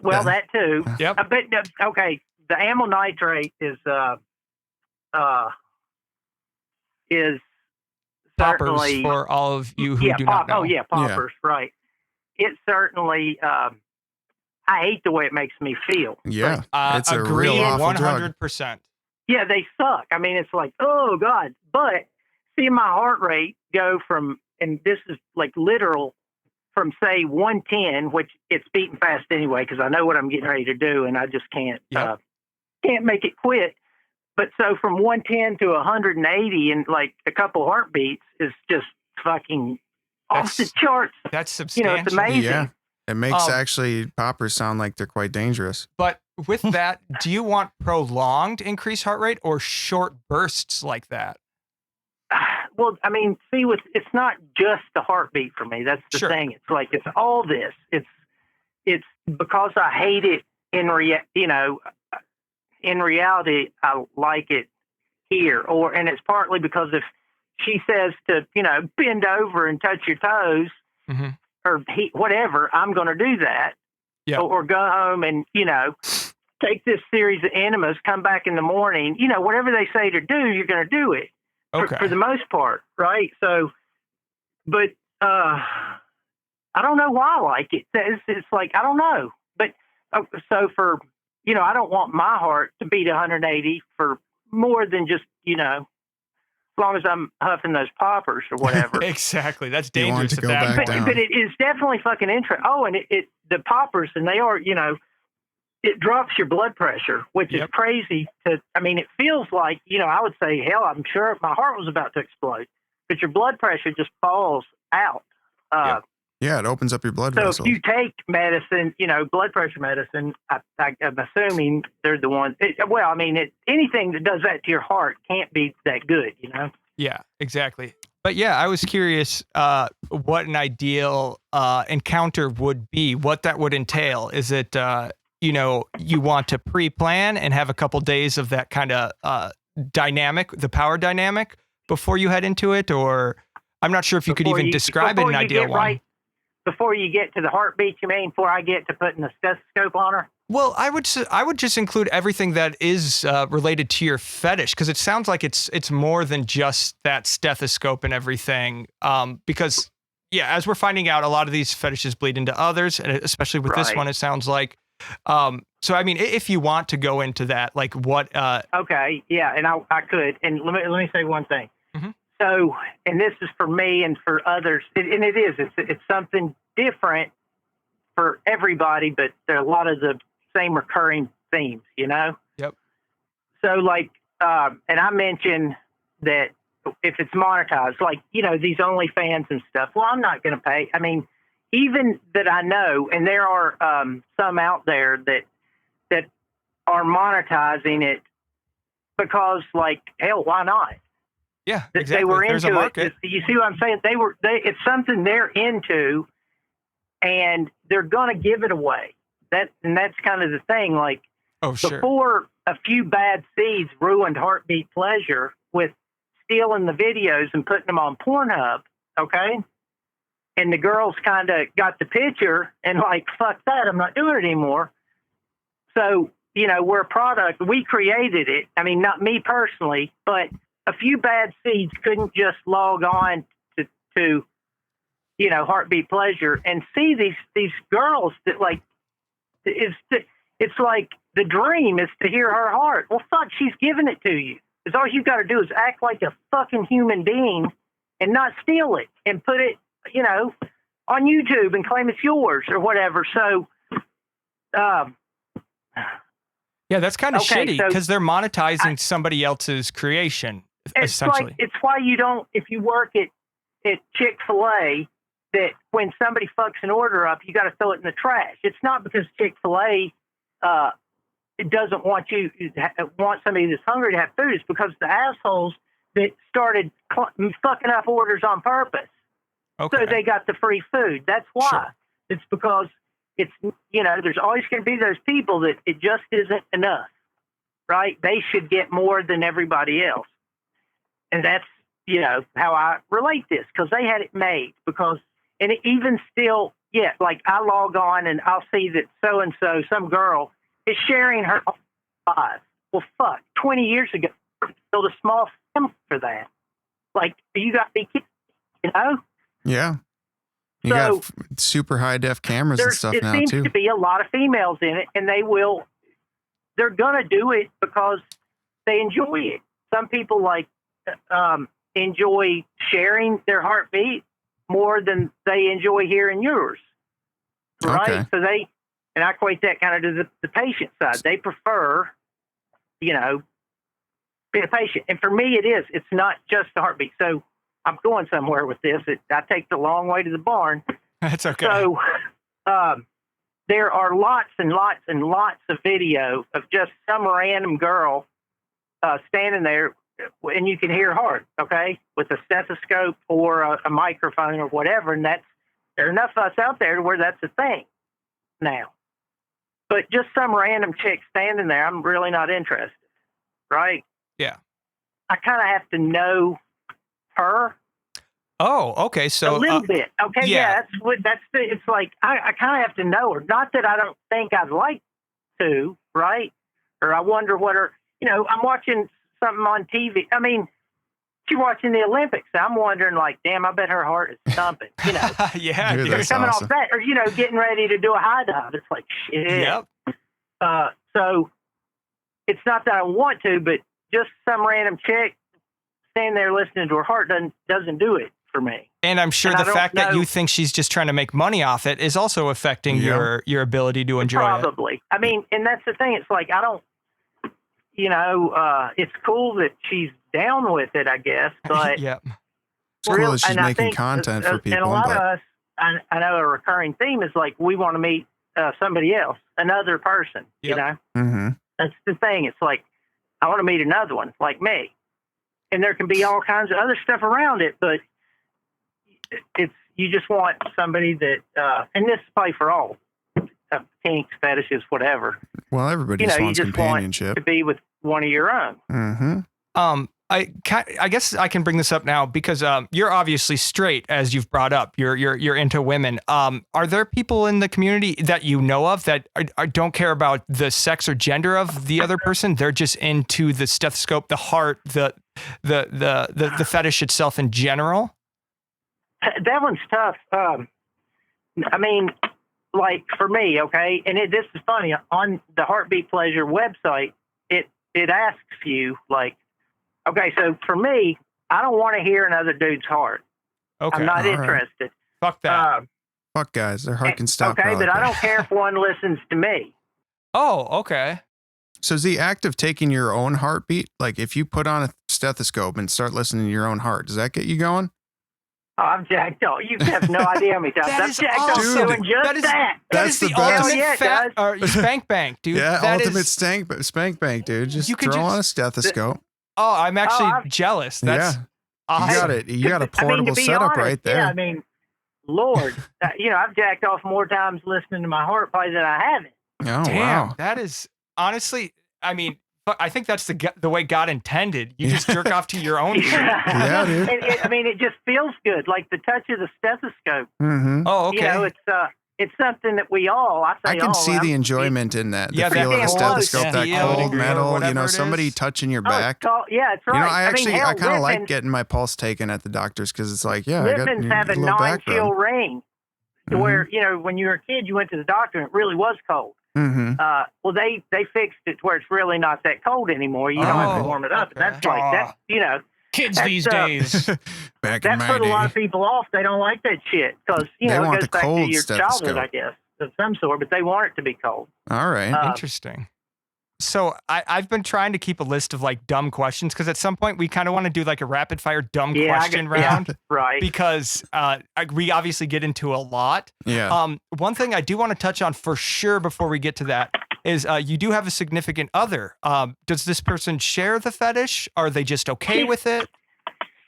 Well, that too. Yep. But okay, the amyl nitrate is Poppers certainly for all of you who do not know. Oh yeah, poppers, right. It certainly. I hate the way it makes me feel. Yeah, it's a agree, real awful drug. 100%. Yeah, they suck. I mean, it's like, oh God. But seeing my heart rate go from, and this is like literal, from say 110, which it's beating fast anyway, because I know what I'm getting ready to do, and I just can't make it quit. But so from 110 to 180 in like a couple heartbeats is just fucking off the charts. That's substantial. It's amazing. Yeah, it makes actually poppers sound like they're quite dangerous. But with that, do you want prolonged increased heart rate or short bursts like that? Well, I mean, see, it's not just the heartbeat for me. That's the thing. It's like it's all this. It's because I hate it in reality, I like it here, and it's partly because if she says to bend over and touch your toes, mm-hmm. or whatever, I'm going to do that. Yeah. Or go home and take this series of enemas, come back in the morning. Whatever they say to do, you're going to do it. Okay. For the most part, right? So, but I don't know why I like it. It's like I don't know, but so for I don't want my heart to beat 180 for more than just as long as I'm huffing those poppers or whatever. Exactly, that's You want dangerous. to go back down. But it is definitely fucking interesting. Oh, and the poppers, and they are it drops your blood pressure, which is crazy. It feels like, I would say, hell, I'm sure my heart was about to explode, but your blood pressure just falls out. Yeah, it opens up your blood so vessels. if you take medicine, blood pressure medicine, I'm assuming they're the ones. Anything that does that to your heart can't be that good, Yeah, exactly. But yeah, I was curious what an ideal encounter would be, what that would entail. Is it, you want to pre-plan and have a couple days of that kind of dynamic, the power dynamic before you head into it? Or I'm not sure if you could even describe an ideal one. Right, before you get to the heartbeat, you mean, before I get to putting the stethoscope on her? Well, I would just include everything that is related to your fetish, because it sounds like it's more than just that stethoscope and everything. Because as we're finding out, a lot of these fetishes bleed into others, and especially with this one, it sounds like. So I mean, if you want to go into that, like what? Okay, yeah, and I could, and let me say one thing. Mm-hmm. So, and this is for me and for others, and it's something different for everybody, but there are a lot of the same recurring themes, Yep. So like, and I mentioned that if it's monetized, like, these OnlyFans and stuff, well, I'm not going to pay. I mean, even that I know, and there are some out there that are monetizing it because, like, hell, why not? Yeah, exactly. They were There's into a market. it. You see what I'm saying? It's something they're into, and they're going to give it away. And that's kind of the thing. Like, Oh, sure. before a few bad seeds ruined Heartbeat Pleasure with stealing the videos and putting them on Pornhub, okay? And the girls kind of got the picture and like, fuck that, I'm not doing it anymore. So, you know, we're a product. We created it. I mean, not me personally, but a few bad seeds couldn't just log on to you know, Heartbeat Pleasure and see these girls that, like, it's like the dream is to hear her heart. Well, fuck, she's giving it to you. It's all you got to do is act like a fucking human being and not steal it and put it, you know, on YouTube and claim it's yours or whatever. So, yeah, that's kind of okay, shitty so because they're monetizing somebody else's creation, essentially. It's why you don't, if you work at Chick-fil-A, that when somebody fucks an order up, you got to throw it in the trash. It's not because Chick-fil-A it doesn't want somebody that's hungry to have food. It's because the assholes that started fucking up orders on purpose. Okay. So they got the free food. That's why. Sure. It's because it's, you know, there's always going to be those people that it just isn't enough, right? They should get more than everybody else. And that's, you know, how I relate this, because they had it made. And even still, yeah, like I log on and I'll see that so-and-so, some girl, is sharing her life. Well, fuck, 20 years ago, built a small film for that. Like, you got to be kidding, you know? Yeah. You got super high def cameras and stuff now, too. There seems to be a lot of females in it, and they're going to do it because they enjoy it. Some people, like, enjoy sharing their heartbeat more than they enjoy hearing yours. Right? Okay. So and I equate that kind of to the patient side. They prefer, you know, being a patient. And for me, it's not just the heartbeat. So I'm going somewhere with this. I take the long way to the barn. That's okay. So there are lots and lots and lots of video of just some random girl standing there, and you can hear heart, okay, with a stethoscope or a microphone or whatever. And there are enough of us out there to where that's a thing now. But just some random chick standing there, I'm really not interested, right? Yeah. I kind of have to know her. Oh, okay. So a little bit. Okay, yeah. It's like I kind of have to know her. Not that I don't think I'd like to, right? Or I wonder what her, you know, I'm watching something on TV. I mean, she's watching the Olympics. I'm wondering, like, damn, I bet her heart is thumping, you know. Yeah, Dude, dude. that's Coming awesome. off that, or, you know, getting ready to do a high dive. It's like, shit. Yep. So it's not that I want to, but just some random chick standing there listening to her heart doesn't do it for me. And I'm sure And the I fact don't that know- you think she's just trying to make money off it is also affecting Yeah. your ability to enjoy it. Probably. I mean, and that's the thing. It's like, I don't, you know, it's cool that she's down with it, I guess, but Yep. It's cool that she's and I making think, content for people. And a lot but of us, I know a recurring theme is like, we want to meet somebody else, another person, Yep. you know? Mhm. That's the thing. It's like, I want to meet another one like me. And there can be all kinds of other stuff around it, but you just want somebody that, and this is probably for all kinks, fetishes, whatever. Well, everybody You know, just you wants just companionship. want to be with one of your own. Mm-hmm. I guess I can bring this up now because you're obviously straight, as you've brought up. You're into women. Are there people in the community that you know of that don't care about the sex or gender of the other person? They're just into the stethoscope, the heart, the fetish itself in general. That one's tough. I mean, like for me, okay, and this is funny. On the Heartbeat Pleasure website, it asks you, like, okay, so for me, I don't want to hear another dude's heart. Okay. I'm not all right. interested. Fuck that. Fuck guys, their heart can stop. Okay, growing. but I don't care if one listens to me. Oh, okay. So is the act of taking your own heartbeat, like if you put on a stethoscope and start listening to your own heart, does that get you going? Oh, I'm jacked off. You have no idea how many times That I've is jacked off awesome. doing just that. That's the the best. ultimate Yeah, it does. spank bank, dude. Yeah, That ultimate is- spank bank, dude. Just You could throw just- on a stethoscope. Oh, I'm actually I've- jealous. That's Yeah. awesome. You got it. You got a I mean, portable to be setup honest, right there. Yeah, I mean, Lord, I've jacked off more times listening to my heart probably than I haven't. Oh Damn, wow. that is honestly. I mean, I think that's the way God intended. You just jerk off to your own shit. Yeah, dude. It just feels good, like the touch of the stethoscope. Mm-hmm. Oh, okay. It's something that we all. I can see the enjoyment in that. The Yeah, feel of that a stethoscope, close that feel cold or metal. whatever it Somebody is. touching your back. Yeah, it's right. I kind of like Lippman's- getting my pulse taken at the doctor's because it's like, yeah, I got Lippman's have a little back non-chill rub. ring, to where when you were a kid, you went to the doctor and it really was cold. Mm-hmm. Well, they fixed it to where it's really not that cold anymore. You don't have to Oh, warm it up. okay. And that's like that. Kids That's, these days. Back in That my put a lot of day. people off. They don't like that shit because They it want goes the back to cold your stethoscope. childhood, I guess, of some sort. But they want it to be cold. All right. Interesting. So I've been trying to keep a list of like dumb questions because at some point we kind of want to do like a rapid fire dumb question round Right. because we obviously get into a lot. Yeah. One thing I do want to touch on for sure before we get to that is you do have a significant other. Does this person share the fetish? Are they just okay with it?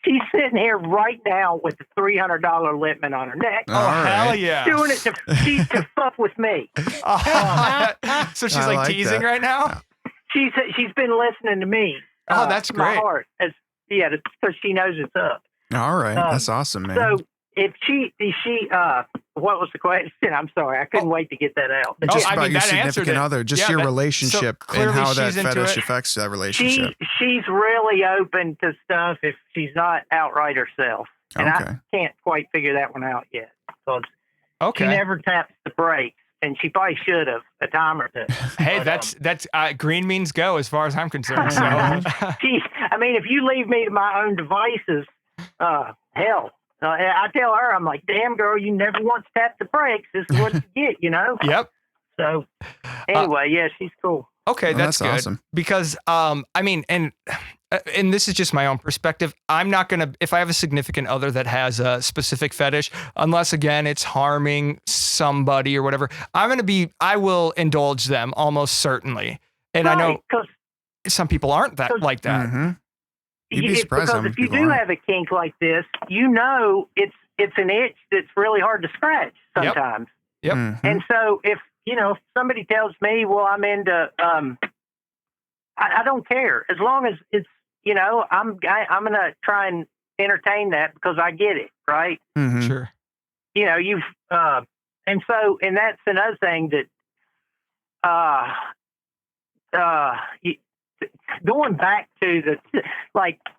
She's sitting here right now with the $300 Lippmann on her neck, Oh, All hell right. yeah. doing it to fuck with me. So she's I like like teasing that. right now? She's been listening to me. Oh, that's my great. heart. Because she knows it's up. All right. That's awesome, man. So if she, what was the question? I'm sorry, I couldn't wait to get that out. But Just I about mean, your that answered significant it. other, just Yeah, your that- relationship so and clearly how that she's into fetish it. affects that relationship. she's really open to stuff if she's not outright herself, and Okay. I can't quite figure that one out yet. So Okay. she never taps the brakes, and she probably should have a time or two. Hey, But, that's green means go as far as I'm concerned. So I mean, if you leave me to my own devices, hell. I tell her, I'm like, damn, girl, you never once tapped the brakes. This is what you get, Yep. So, anyway, yeah, she's cool. Okay, Well, that's that's good. awesome. Because I mean, and this is just my own perspective. I'm not gonna if I have a significant other that has a specific fetish, unless again it's harming somebody or whatever. I will indulge them almost certainly. And I know Because some people aren't like that. Mm-hmm. You'd be surprised how because many if you people do aren't. have a kink like this, it's an itch that's really hard to scratch sometimes. Yep. Mhm. And so if somebody tells me, well, I'm into, I don't care as long as it's, I'm going to try and entertain that because I get it. Right. Mhm. Sure. And that's another thing that, going back to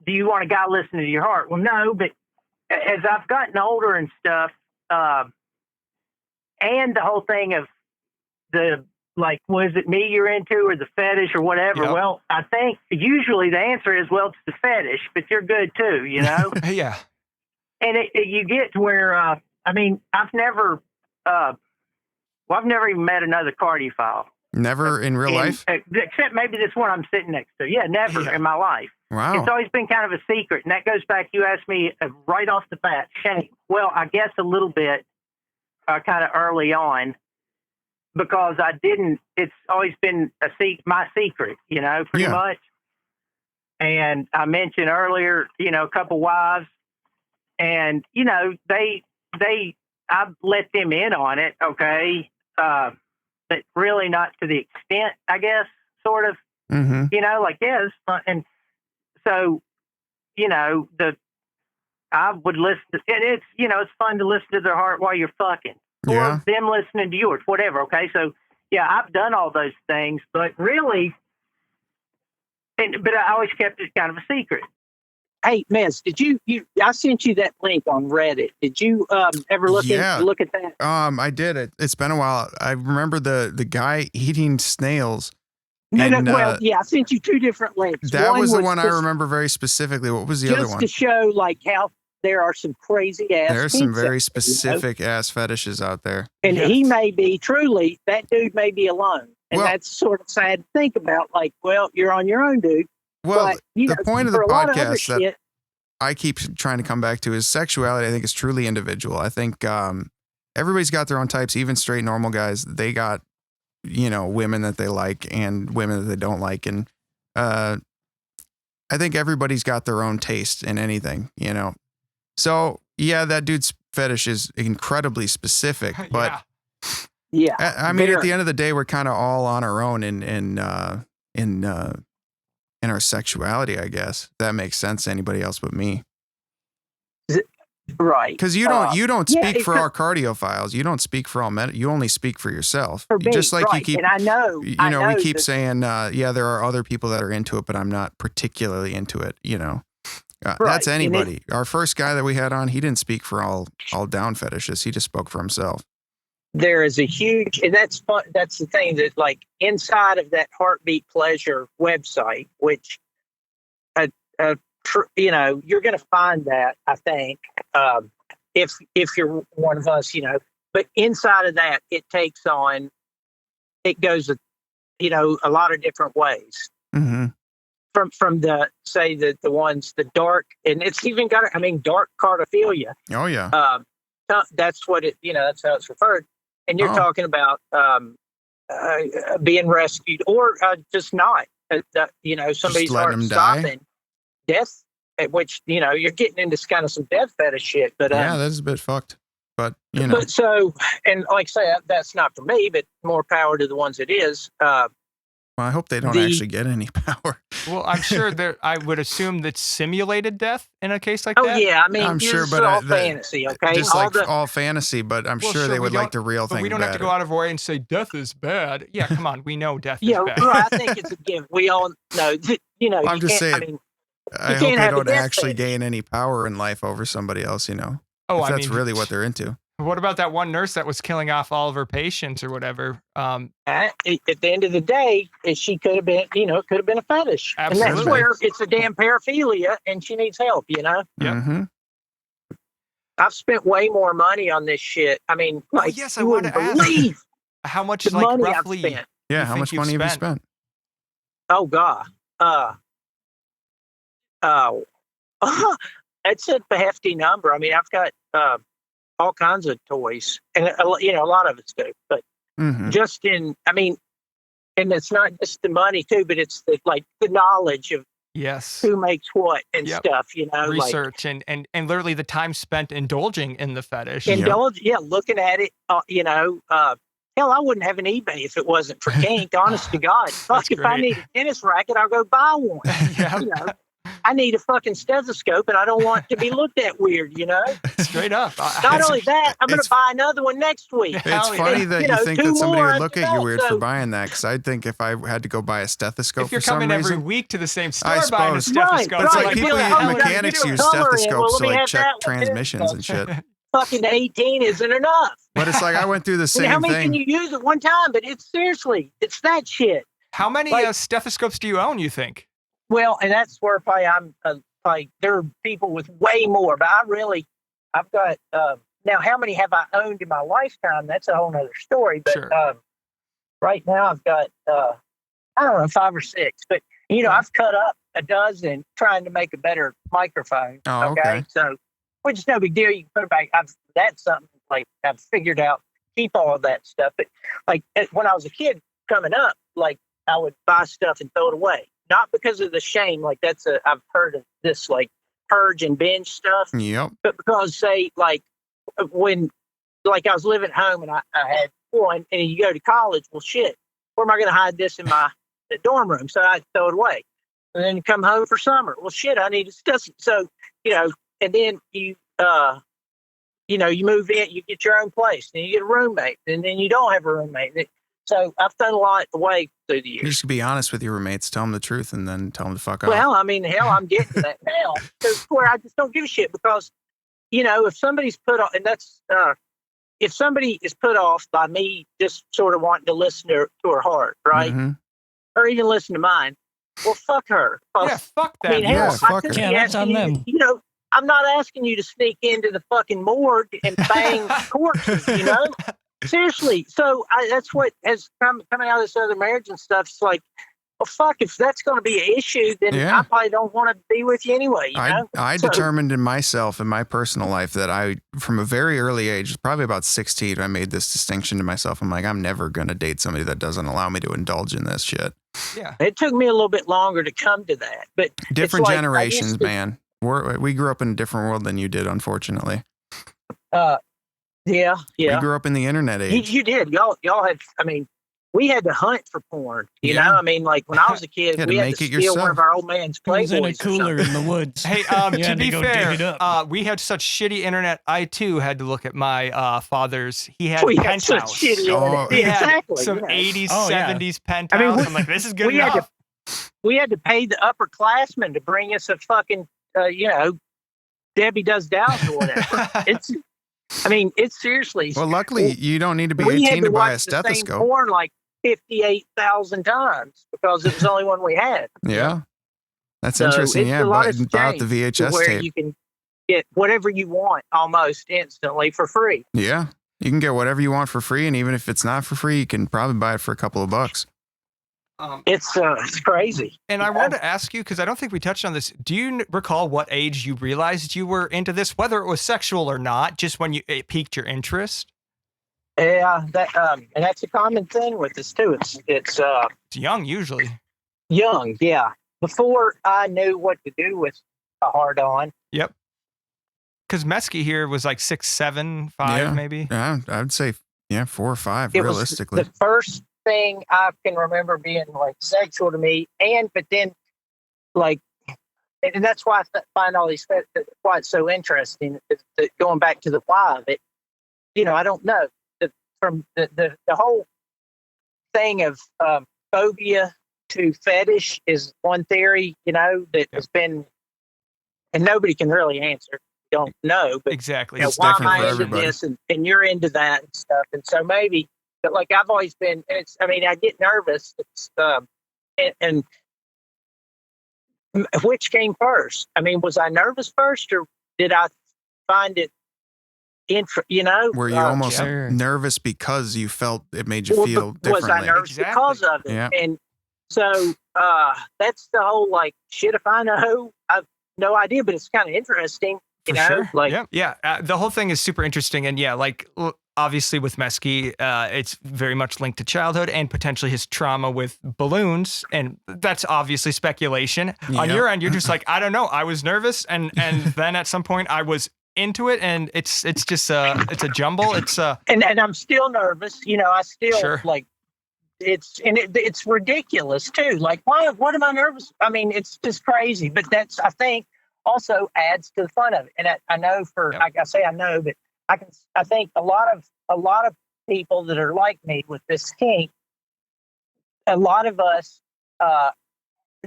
do you want a guy listening to your heart? Well, no, but as I've gotten older and stuff, and the whole thing of was it me you're into or the fetish or whatever? Yep. Well, I think usually the answer is, well, it's the fetish, but you're good too, Yeah. And you get to where, I've never even met another cardiophile. Never in real life? Except maybe this one I'm sitting next to. Yeah, never in my life. Wow. It's always been kind of a secret. And that goes back, you asked me right off the bat, shame. Well, I guess a little bit kind of early on because it's always been my secret, pretty much. And I mentioned earlier, a couple wives and, I've let them in on it. Okay. But really not to the extent, I guess, sort of, Mm-hmm. this. And so, I would listen to, and it's, it's fun to listen to their heart while you're fucking Yeah. or them listening to yours, whatever. Okay. So yeah, I've done all those things, but really, but I always kept it kind of a secret. Hey, Miz, did you I sent you that link on Reddit. Did you ever look at that? I did. It's been a while. I remember the guy eating snails. No, and, well, yeah, I sent you two different links. That was the one I just- remember very specifically. What was the other Just one? to show how there are some crazy ass. There's some kinks out very there, specific ass fetishes out there. And Yes. he may be that dude may be alone. And Well- that's sort of sad to think about. Well, you're on your own, dude. Well, but, the point of the for a lot of other podcast that shit, I keep trying to come back to is sexuality. I think is truly individual. I think everybody's got their own types. Even straight normal guys, they got women that they like and women that they don't like, and I think everybody's got their own taste in anything. So yeah, that dude's fetish is incredibly specific, but yeah, I mean, at the end of the day, we're kind of all on our own in our sexuality, I guess. That makes sense to anybody else but me. Right. Because you don't speak for our cardiophiles. You don't speak for all men. You only speak for yourself. For me, just like right. you keep, and I know, we keep saying, there are other people that are into it, but I'm not particularly into it. Right. That's anybody. Our first guy that we had on, he didn't speak for all down fetishes. He just spoke for himself. There is a huge, and that's fun. That's the thing that, like, inside of that Heartbeat Pleasure website, which, you're going to find that, I think, if you're one of us, but inside of that, it goes, a lot of different ways. Mm-hmm. From the ones, the dark, and it's even got, dark cardiophilia. Oh yeah. That's what that's how it's referred. And you're talking about being rescued or just not, somebody's heart stopping, death, at which, you're getting into kind of some death fetish shit. But yeah, that's a bit fucked. But, But so, and like I say, that's not for me, but more power to the ones it is. Well, I hope they don't actually get any power. Well, I'm sure I would assume that's simulated death in a case like that. Oh yeah, I'm sure, but all fantasy, okay? Just all fantasy, but I'm sure they would like the real thing. But we don't have to go out of our way and say death is bad. Yeah, come on, we know death is bad. Yeah, right. I think it's a given. We all know. I'm just saying. I hope they don't actually gain any power in life over somebody else. Oh, if that's really what they're into. What about that one nurse that was killing off all of her patients or whatever? At the end of the day, she could have been, it could have been a fetish. Absolutely. And that's where it's a damn paraphilia and she needs help, Yeah. Mm-hmm. I've spent way more money on this shit. Yes, I want to believe ask how much, the money roughly, I've spent. Yeah, how much money have you spent? Oh, God. It's a hefty number. I've got all kinds of toys, and a lot of it's good, but just and it's not just the money too, but it's the knowledge of who makes what and stuff, research and literally the time spent indulging in the fetish. Looking at it, hell, I wouldn't have an eBay if it wasn't for kink. Honest to God, fuck, if I need a tennis racket, I'll go buy one. I need a fucking stethoscope, and I don't want to be looked at weird, Straight up. Not only that, I'm going to buy another one next week. It's funny that you think that somebody would look at you weird for buying that, because I'd think if I had to go buy a stethoscope if you're for some coming reason, every week to the same store I buying a suppose. stethoscope. It's like Right. people, mechanics use stethoscopes to check that one. transmissions and shit. Fucking 18 isn't enough. But it's like I went through the same how many thing. can you use at one time? But it's that shit. How many stethoscopes do you own, you think? Well, and that's where there are people with way more, but I've got, now how many have I owned in my lifetime? That's a whole nother story. But sure. Right now I've got, I don't know, 5 or 6, but I've cut up a dozen trying to make a better microphone. Oh, okay. So, which is no big deal. You can put it back. That's something I've figured out, keep all of that stuff. But when I was a kid coming up, I would buy stuff and throw it away. Not because of the shame, I've heard of this purge and binge stuff. Yep. But because when I was living at home and I had one, and you go to college, well shit, where am I gonna hide this in my dorm room? So I throw it away. And then you come home for summer. Well shit, I need stuff. So, and then you you move in, you get your own place, then you get a roommate, and then you don't have a roommate. So I've done a lot away through the years. You should be honest with your roommates, tell them the truth, and then tell them to fuck off. Well, I'm getting to that now. Because where I just don't give a shit because, if somebody's put off, and that's, if somebody is put off by me just sort of wanting to listen to her heart, right? Mm-hmm. Or even listen to mine, well, fuck her. Yeah, fuck that. Fuck her. That's on them. I'm not asking you to sneak into the fucking morgue and bang corpses, Seriously. So that's what has coming out of this other marriage and stuff. It's well, fuck, if that's going to be an issue, then Yeah. I probably don't want to be with you anyway. You know? I So- determined in myself, in my personal life, that from a very early age, probably about 16, I made this distinction to myself. I'm like, I'm never going to date somebody that doesn't allow me to indulge in this shit. Yeah. It took me a little bit longer to come to that, but Different it's like, I generations, used to- man. We grew up in a different world than you did, unfortunately. Yeah. We grew up in the internet age. You did. Y'all had. I mean, we had to hunt for porn. You Yeah. know. I mean, like when I was a kid, You had to we had make to it steal one yourself. of our old man's It was in a Playboys or cooler something. in the woods. Hey, You to had to be go dig it fair, up. we had such shitty internet. I too had to look at my father's. He had We a had such penthouse. shitty Oh, internet. He had Exactly. some you know. 80s, Oh, yeah. 70s penthouse. I mean, I'm like, this is good we had enough. we had to pay the upperclassmen to bring us a fucking, Debbie Does Dallas or whatever. It's seriously. Well, luckily, you don't need to be we had 18 to buy a watch the same stethoscope. porn like 58,000 times because it was the only one we had. Yeah. That's So interesting. it's Yeah. a lot But has about the changed to VHS where tape. you can get whatever you want almost instantly for free. Yeah. You can get whatever you want for free. And even if it's not for free, you can probably buy it for a couple of bucks. It's crazy. And I wanted to ask you, because I don't think we touched on this. Do you recall what age you realized you were into this, whether it was sexual or not, just when it piqued your interest? Yeah, and that's a common thing with this too. It's It's young, usually. young, yeah. Before I knew what to do with a hard on. Yep. Because Mesky here was like 6, 7, 5, Yeah. maybe. Yeah. I'd say, 4 or 5, It realistically. was the first thing I can remember being like sexual to me, but then like, and that's why I find all these why it's so interesting. Going back to the why of it, I don't know from the whole thing of phobia to fetish is one theory, that has been, and nobody can really answer. Don't know, but Exactly. It's why am different for I into everybody. this and you're into that and stuff, and so maybe. But like I've always been, I get nervous. And which came first? I mean, was I nervous first, or did I find it? Were you almost Sure. nervous because you felt it made you Well, feel but was I differently? nervous Exactly. because of it? Yeah. And so that's the whole like shit. If I know, I've no idea, but it's kind of interesting. For You know, sure. like yeah. The whole thing is super interesting. And yeah, like obviously with Mesky, it's very much linked to childhood and potentially his trauma with balloons. And that's obviously speculation. On Yeah. your end, you're just like, I don't know. I was nervous. And then at some point I was into it. And it's just it's a jumble. It's and I'm still nervous. I still Sure. like it's ridiculous too. Like, why? What am I nervous? I mean, it's just crazy. But that's, I think, also adds to the fun of it. And I know Yep. like I say, I know, but I think a lot of people that are like me with this kink, a lot of us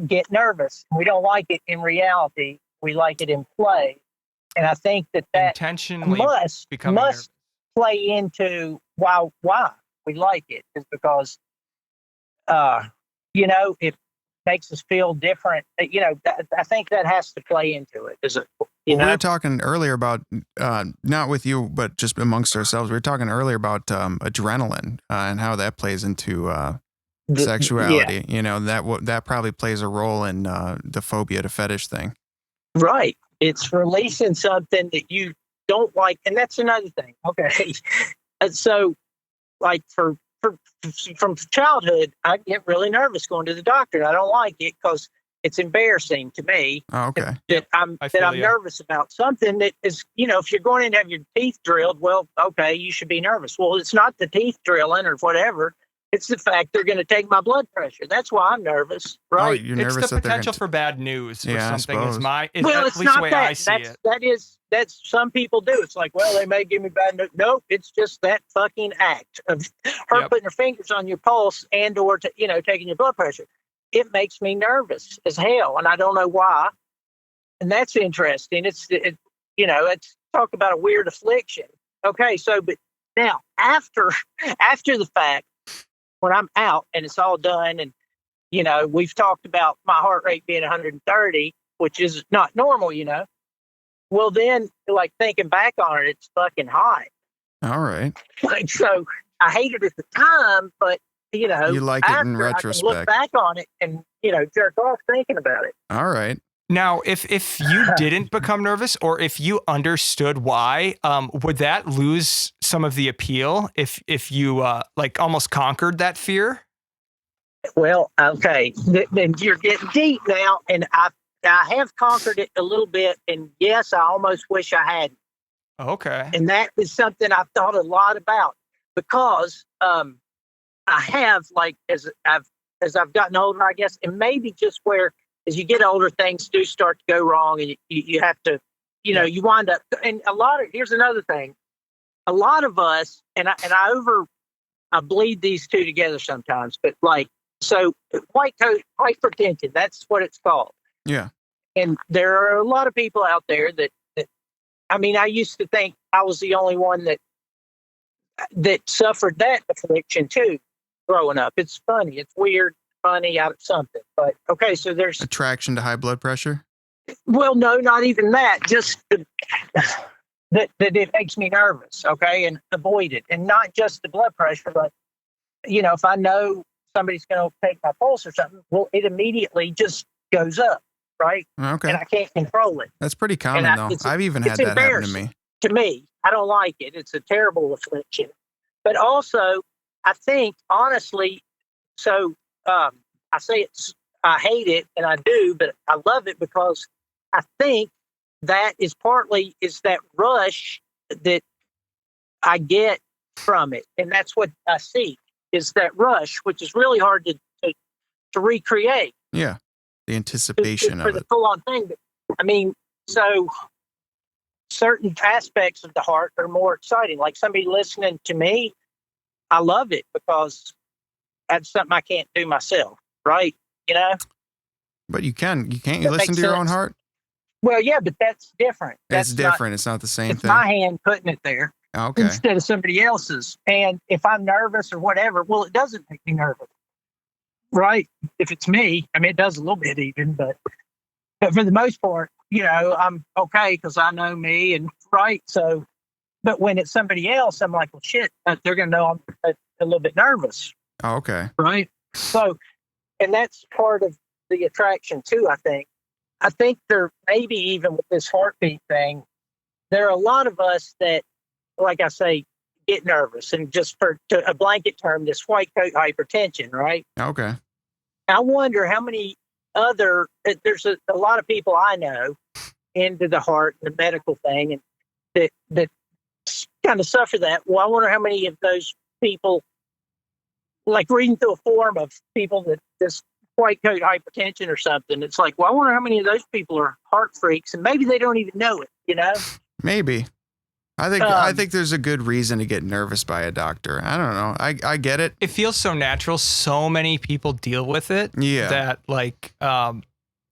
get nervous. We don't like it in reality. We like it in play. And I think that intentionally must becoming nervous. play into why we like it, is because it makes us feel different. I think that has to play into it. Is it? We were talking earlier about, not with you, but just amongst ourselves. We were talking earlier about adrenaline and how that plays into sexuality. Yeah, That probably plays a role in the phobia to fetish thing. right. It's releasing something that you don't like, and that's another thing. Okay, and so like from childhood, I get really nervous going to the doctor. I don't like it because it's embarrassing to me. Oh, okay. That I'm I feel ya. nervous about something that is, if you're going in to have your teeth drilled, well, okay, you should be nervous. Well, it's not the teeth drilling or whatever. It's the fact they're going to take my blood pressure. That's why I'm nervous, Oh, right? you're It's nervous the that they're potential gonna for bad news or Yeah, I something. Is suppose. Well, at it's least the not way that. I see it. That's some people do. It's like, well, they may give me bad news. Nope, it's just that fucking act of her Yep. putting her fingers on your pulse and or taking your blood pressure. It makes me nervous as hell, and I don't know why. And that's interesting. It's talk about a weird affliction. Okay, so but now after the fact, when I'm out and it's all done, and we've talked about my heart rate being 130, which is not normal, Well, then, like thinking back on it, it's fucking hot. All right. Like, so I hated it at the time, but You like it in after I can look retrospect. back on it and, jerk off thinking about it. All right. Now, if you didn't become nervous, or if you understood why, would that lose some of the appeal if you like almost conquered that fear? Well, okay, then you're getting deep now, and I have conquered it a little bit, and yes, I almost wish I hadn't. Okay. And that is something I've thought a lot about, because I have, like, as I've gotten older, I guess, and maybe just where as you get older, things do start to go wrong, and you have to, you wind up. And here's another thing, a lot of us, and I bleed these two together sometimes, but like, so white coat hypertension, that's what it's called. Yeah. And there are a lot of people out there that I mean, I used to think I was the only one that suffered that affliction too, growing up. It's funny. It's weird, funny, out of something. But okay, so there's Attraction to high blood pressure? well, no, not even that. Just that it makes me nervous, okay, and avoid it. And not just the blood pressure, but if I know somebody's going to take my pulse or something, well, it immediately just goes up, right? Okay. And I can't control it. That's pretty common, though. I've even had it's that happen to me. To me, I don't like it. It's a terrible affliction. But also, I think, honestly, so I say I hate it, and I do, but I love it because I think that is that rush that I get from it. And that's what I seek, is that rush, which is really hard to recreate. Yeah. The anticipation for of the it. full-on thing. But, I mean, so certain aspects of the heart are more exciting. Like somebody listening to me, I love it because that's something I can't do myself, right? But you can't you That listen makes to your own sense. heart? Well, yeah, but that's different. It's different. It's not the same It's thing. my hand putting it there Okay. instead of somebody else's. And if I'm nervous or whatever, well, it doesn't make me nervous, right? If it's me, I mean, it does a little bit even, but for the most part, I'm okay because I know me, and right. So, but when it's somebody else, I'm like, well, shit, they're going to know I'm a little bit nervous, Oh, okay. right? So, and that's part of the attraction too, I think. I think there, maybe even with this heartbeat thing, there are a lot of us that, like I say, get nervous, and just to a blanket term, this white coat hypertension, right? Okay. I wonder how many there's a lot of people I know into the heart and the medical thing, and that kind of suffer that. Well, I wonder how many of those people, like reading through a forum of people that this white coat hypertension or something, it's like, well, I wonder how many of those people are heart freaks, and maybe they don't even know it, Maybe. I think there's a good reason to get nervous by a doctor. I don't know. I get it. It feels so natural. So many people deal with it. Yeah. That like,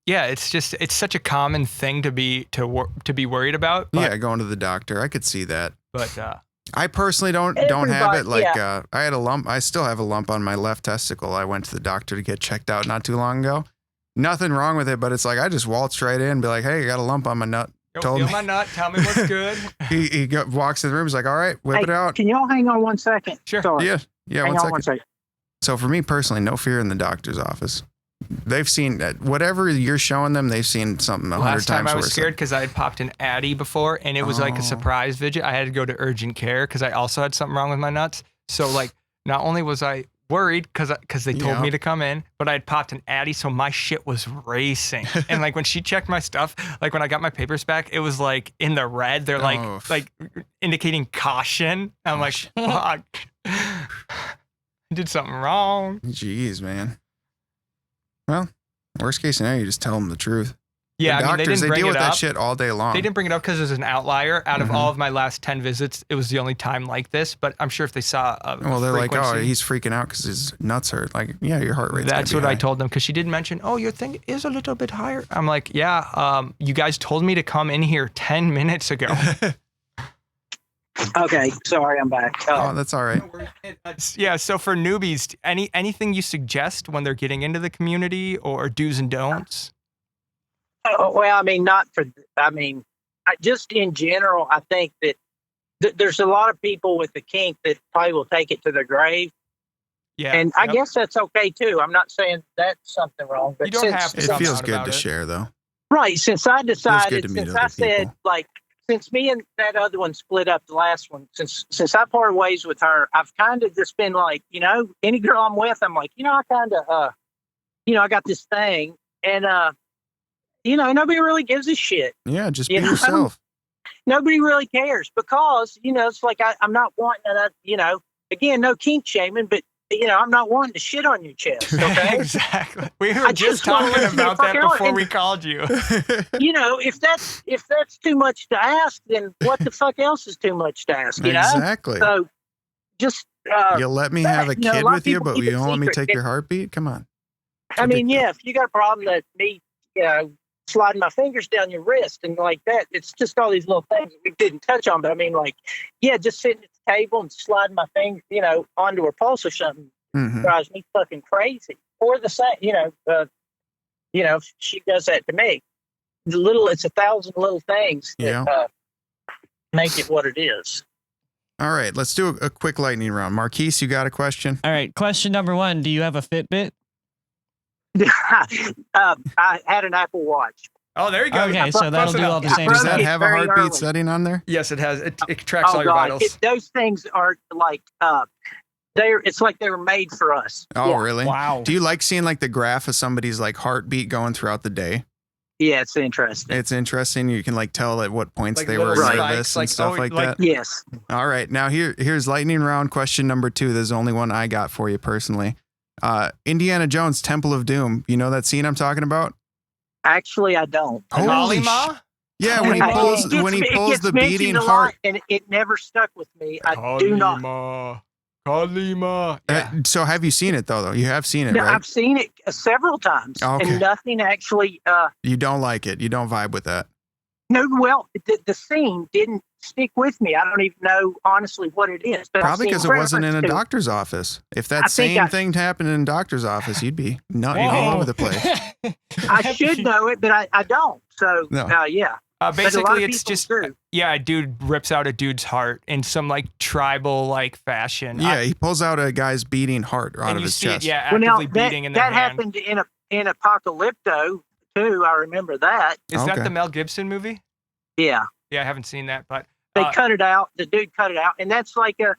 it's such a common thing to be worried about. But, Yeah, going to the doctor. I could see that. But I personally don't have Everybody, it. Like yeah. I had a lump. I still have a lump on my left testicle. I went to the doctor to get checked out not too long ago. Nothing wrong with it, but it's like I just waltzed right in and be like, hey, I got a lump on my nut. Go feel my nut. Tell me what's good. He walks in the room. He's like, all right, whip it out. Can y'all hang on 1 second? Sure. Sorry. Yeah. Hang on 1 second. So for me personally, no fear in the doctor's office. They've seen whatever you're showing them. They've seen something 100 times Last time I was worse. scared because I had popped an Addy before, and it was like a surprise visit. I had to go to urgent care because I also had something wrong with my nuts. So like, not only was I worried because they told me to come in, but I had popped an Addy, so my shit was racing. And like when she checked my stuff, like when I got my papers back, it was like in the red. They're like indicating caution. I'm like, fuck, I did something wrong. Jeez, man. Well, worst case scenario, you just tell them the truth. Yeah, the I mean, doctors, they didn't bring deal it with up. that shit all day long. They didn't bring it up because it was an outlier. Out of all of my last 10 visits, it was the only time like this. But I'm sure if they saw they're like, oh, frequency- he's freaking out because his nuts hurt. Like, yeah, your heart rate's That's gonna what be I high. told them, because she did mention, oh, your thing is a little bit higher. I'm like, yeah, you guys told me to come in here 10 minutes ago. Okay, sorry, I'm back. Oh, that's all right. Yeah, so for newbies, anything you suggest when they're getting into the community, or do's and don'ts? Well, I mean, just in general, I think that there's a lot of people with the kink that probably will take it to their grave. Yeah. And I guess that's okay too. I'm not saying that's something wrong, but You don't have to It sound feels out good about to it. share, though. right. Since I decided, to meet since other I said people. like, since me and that other one split up, the last one, since I parted ways with her, I've kind of just been like, any girl I'm with, I'm like, I kind of, I got this thing, and nobody really gives a shit. Yeah, just be You know? yourself. Nobody really cares because it's like I'm not wanting to, again, no kink shaming, but I'm not wanting to shit on your chest. Okay, Exactly. We were I just just wanna talking listen to about that fucking before and- we called you. if that's too much to ask, then what the fuck else is too much to ask? Exactly. So just You'll let me have a you know, a kid lot of with you, people but keep you it don't let me secret. take your heartbeat? Come on. It's I mean, ridiculous. if you got a problem that me, sliding my fingers down your wrist and like that, it's just all these little things we didn't touch on. But I mean, like, just sitting at the table and sliding my finger, onto her pulse or something Mhm. drives me fucking crazy. Or the same, if she does that to me. It's 1,000 little things that Yeah. make it what it is. All right, let's do a quick lightning round. Marquise, you got a question? All right. Question number 1. Do you have a Fitbit? I had an Apple Watch. Oh, there you go. Okay, so that'll Close do all enough. the same Does stuff. that have a very heartbeat early. setting on there? Yes, it has. It tracks all Oh your God, vitals. those things are like it's like they were made for us. Oh, Yeah. really? Wow. Do you like seeing like the graph of somebody's like heartbeat going throughout the day? Yeah, it's interesting. It's interesting. You can like tell at what points Like they were little nervous spikes, and like, stuff oh, like like- that. Yes. All right, now here's lightning round question number 2. There's only one I got for you personally. Indiana Jones, Temple of Doom. You know that scene I'm talking about? Actually, I don't. Holy Kalima? Yeah, when he It pulls gets the mentioned beating a lot, heart. and it never stuck with me. I do not. Kalima. Yeah. So have you seen it though? You have seen it, No, right? I've seen it several times, Okay. and nothing actually. You don't like it. You don't vibe with that. No, well, the scene didn't stick with me. I don't even know honestly what it is. But Probably because it wasn't in a doctor. doctor's office. If that I think same thing happened in a doctor's office, you'd be nutting all over the place. I should know it, but I don't. So No. yeah. But a lot Basically, of it's people just do. a dude rips out a dude's heart in some like tribal like fashion. Yeah, he pulls out a guy's beating heart out and of you his see chest. it, yeah, Well, actively now beating in their that hand. happened in Apocalypto too. I remember that. Is Okay. that the Mel Gibson movie? Yeah, Yeah, I haven't seen that, but they cut it out. The dude cut it out, and that's like a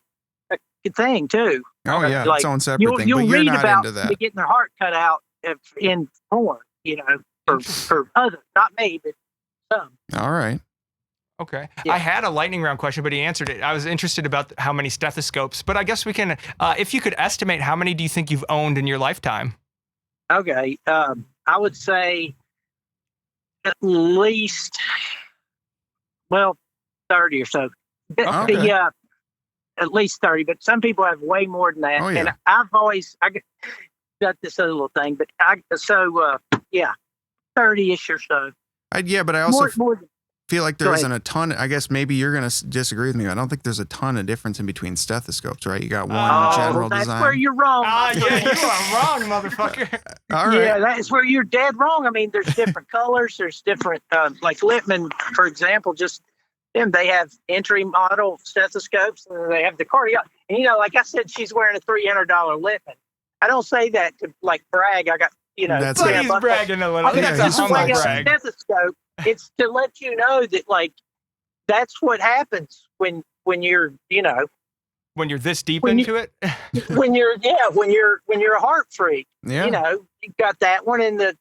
good thing too. Oh yeah, like, its own separate You'll thing. But you're read not about into them that. getting their heart cut out in porn. For other, not me, but some. All right. okay. Yeah. I had a lightning round question, but he answered it. I was interested about how many stethoscopes, but I guess we can, if you could estimate, how many do you think you've owned in your lifetime? Okay, I would say at least, 30 or so. Okay. At least 30, but some people have way more than that. Oh, yeah. And I've always got this other little thing, but 30-ish or so. But I also More than, feel like there Go isn't a ton. I guess maybe you're going to disagree with me. I don't think there's a ton of difference in between stethoscopes, right? You got one general that's design. where you're wrong. Ah, my yeah, friend. you are wrong, motherfucker. All right. Yeah, that's where you're dead wrong. I mean, there's different colors. There's different, like Littman, for example, just them. They have entry model stethoscopes, and they have the cardio. And like I said, she's wearing a $300 Littman. I don't say that to like brag. I got That's But it. he's bragging a little. I mean, Yeah, That's he's a it's humble like a brag. stethoscope. It's to let you know that like that's what happens when you're When you're this deep When into it. when you're a heart freak. Yeah. You've got that one and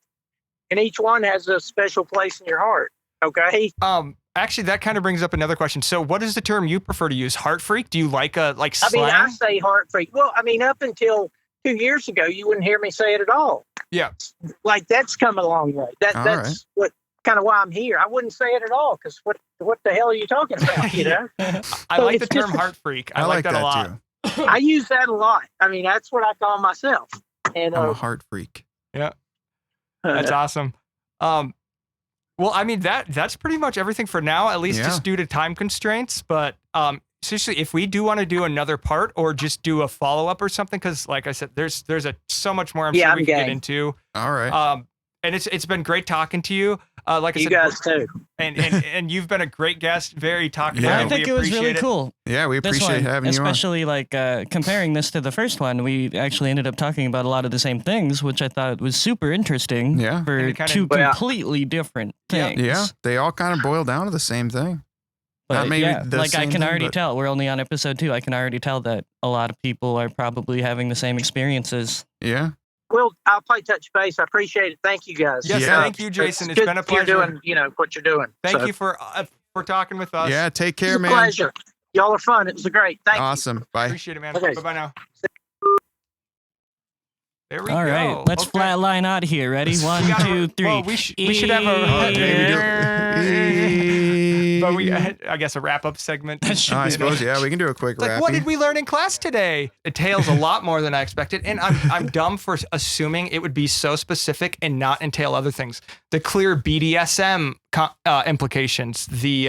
each one has a special place in your heart. Okay. Actually, that kind of brings up another question. So, what is the term you prefer to use? Heart freak? Do you like I slang? mean, I say heart freak. Well, I mean, up until 2 years ago, you wouldn't hear me say it at all. Yeah. Like that's come a long way. All That's what kind of why I'm here. I wouldn't say it at all because what the hell are you talking about? You know, I So like the it's term just- heart freak. I I like that a lot. too. I use that a lot. I mean, that's what I call myself. And I'm a heart freak. That's awesome. Well, I mean that's pretty much everything for now, at least Yeah. just due to time constraints. But seriously, if we do want to do another part or just do a follow up or something, because like I said, there's so much more I'm Yeah, sure I'm we can get game. into. All right. And it's been great talking to you. Like I You said, guys too. and you've been a great guest, very talkative. Yeah. I think We it was really appreciate it. cool. Yeah, we This appreciate one, having you on. especially like comparing this to the first one, we actually ended up talking about a lot of the same things, which I thought was super interesting. Yeah. For And it kinda- two Well, completely different Yeah. things. Yeah, they all kind of boil down to the same thing. But Not maybe yeah, the like I same can thing, already but- tell. We're only on episode 2. I can already tell that a lot of people are probably having the same experiences. Yeah. Well, I'll play touch base. I appreciate it. Thank you guys. Yes, Yeah. thank you, Jason. It's good been a you're pleasure. doing, what you're doing. Thank So, you for talking with us. Yeah, take It's care, a man. pleasure. Y'all are fun. It was great. Thank you. Awesome. Bye. Appreciate it, man. Okay. Bye now. There we All go. right, let's Okay. flatline out of here. Ready? We 1, gotta- 2, 3. Well, we should have but I guess a wrap up segment. That should I be suppose, yeah, we can do a quick Like, wrap. what did we learn in class today? It tails a lot more than I expected, and I'm dumb for assuming it would be so specific and not entail other things. The clear BDSM implications, the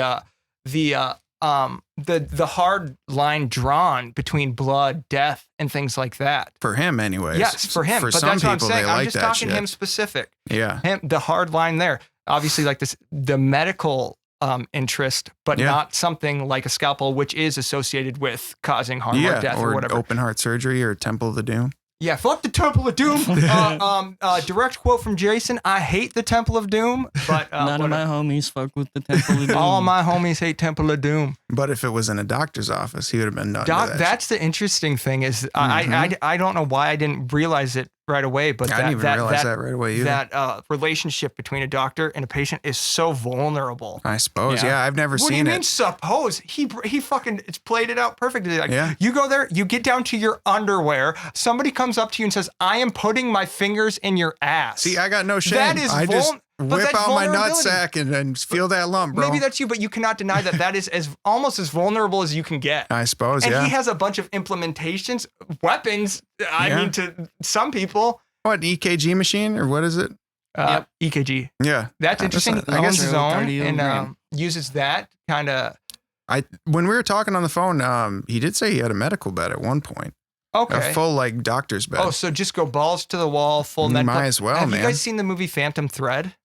hard line drawn between blood, death, and things like that. For him, anyways. Yes, for him. For but some that's what I'm people, saying. they I'm like just that talking shit. him specific. Yeah. Him, the hard line there. Obviously, like this, the medical interest, but Yeah. not something like a scalpel, which is associated with causing harm or Yeah, death or whatever. open heart surgery or Temple of the Doom. Yeah, fuck the Temple of Doom. Direct quote from Jason: I hate the Temple of Doom, but None of my homies fuck with the Temple of Doom. all my homies hate Temple of Doom. But if it was in a doctor's office, he would have been done. Doc, to that. that's the interesting thing is Mhm. I don't know why I didn't realize it right away, but I didn't even realize that right away either. that relationship between a doctor and a patient is so vulnerable. I suppose. Yeah. Yeah, I've never What do you seen mean it. suppose? He fucking it's played it out perfectly. Like, Yeah. you go there, you get down to your underwear, somebody comes up to you and says, I am putting my fingers in your ass. See, I got no shame. That is I just but whip that's out my vulnerability. nutsack and feel that lump, bro. Maybe that's you, but you cannot deny that that is as almost as vulnerable as you can get. I suppose, And yeah. he has a bunch of implementations, weapons. I Yeah. mean, to some people, What, EKG machine or what is it? EKG. Yeah. That's interesting. I guess Owns his own and Cardiogram. uses that kind of. When we were talking on the phone, he did say he had a medical bed at one point. Okay. A full like doctor's bed. Oh, so just go balls to the wall, full You medical. might as well, Have man. you guys seen the movie Phantom Thread?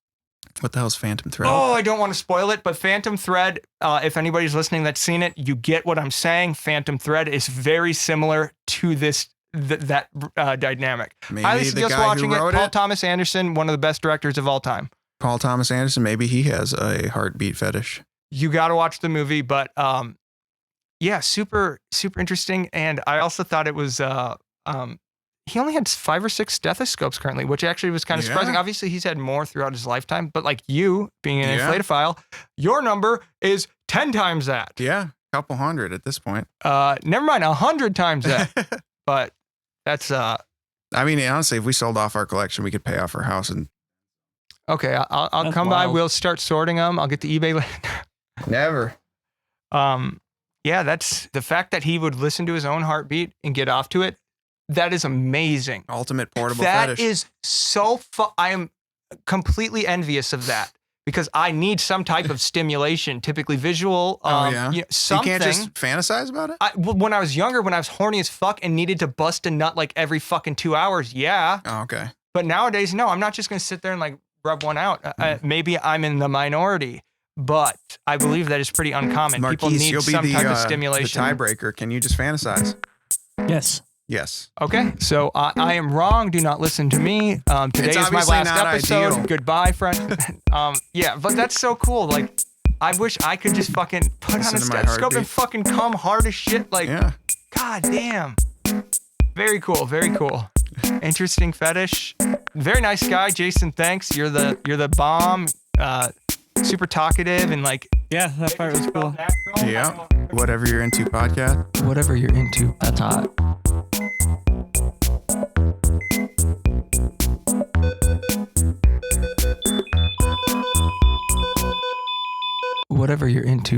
What the hell's Phantom Thread? Oh, I don't want to spoil it, but Phantom Thread, if anybody's listening that's seen it, you get what I'm saying. Phantom Thread is very similar to that dynamic. Maybe Highly the suggest guy watching who it. wrote Paul it, Thomas Anderson, one of the best directors of all time. Paul Thomas Anderson, maybe he has a heartbeat fetish. You got to watch the movie, but yeah, super interesting. And I also thought it was he only had 5 or 6 stethoscopes currently, which actually was kind of surprising. Yeah. Obviously, he's had more throughout his lifetime, but like you being an Yeah. inflatophile, your number is 10 times that. Yeah, couple hundred at this point. Never mind, 100 times that. But that's I mean, honestly, if we sold off our collection, we could pay off our house and okay. I'll That's come by. wild. We'll start sorting them. I'll get the eBay. never. Yeah, that's the fact that he would listen to his own heartbeat and get off to it. That is amazing. Ultimate portable That fetish. is so I am completely envious of that because I need some type of stimulation, typically visual. yeah. You know, You something. can't just fantasize about it? When I was younger, when I was horny as fuck and needed to bust a nut like every fucking 2 hours, yeah. Oh, okay. But nowadays, no, I'm not just going to sit there and like rub one out. Maybe I'm in the minority, but I believe that is pretty uncommon. People Marquise, need you'll be some type of the stimulation. tiebreaker. Can you just fantasize? Yes. Yes. Okay, so I am wrong. Do not listen to me. Today It's is my obviously last not episode. ideal. Goodbye, friend. Yeah, but that's so cool. Like, I wish I could just fucking put on a Listen to my stethoscope and heartbeat. fucking come hard as shit. Like, Yeah. god damn. Very cool. Very cool. Interesting fetish. Very nice guy, Jason. Thanks. You're the bomb. Super talkative and like. Yeah, that part was cool. Yeah. Whatever you're into podcast. Whatever you're into. That's hot. Whatever you're into.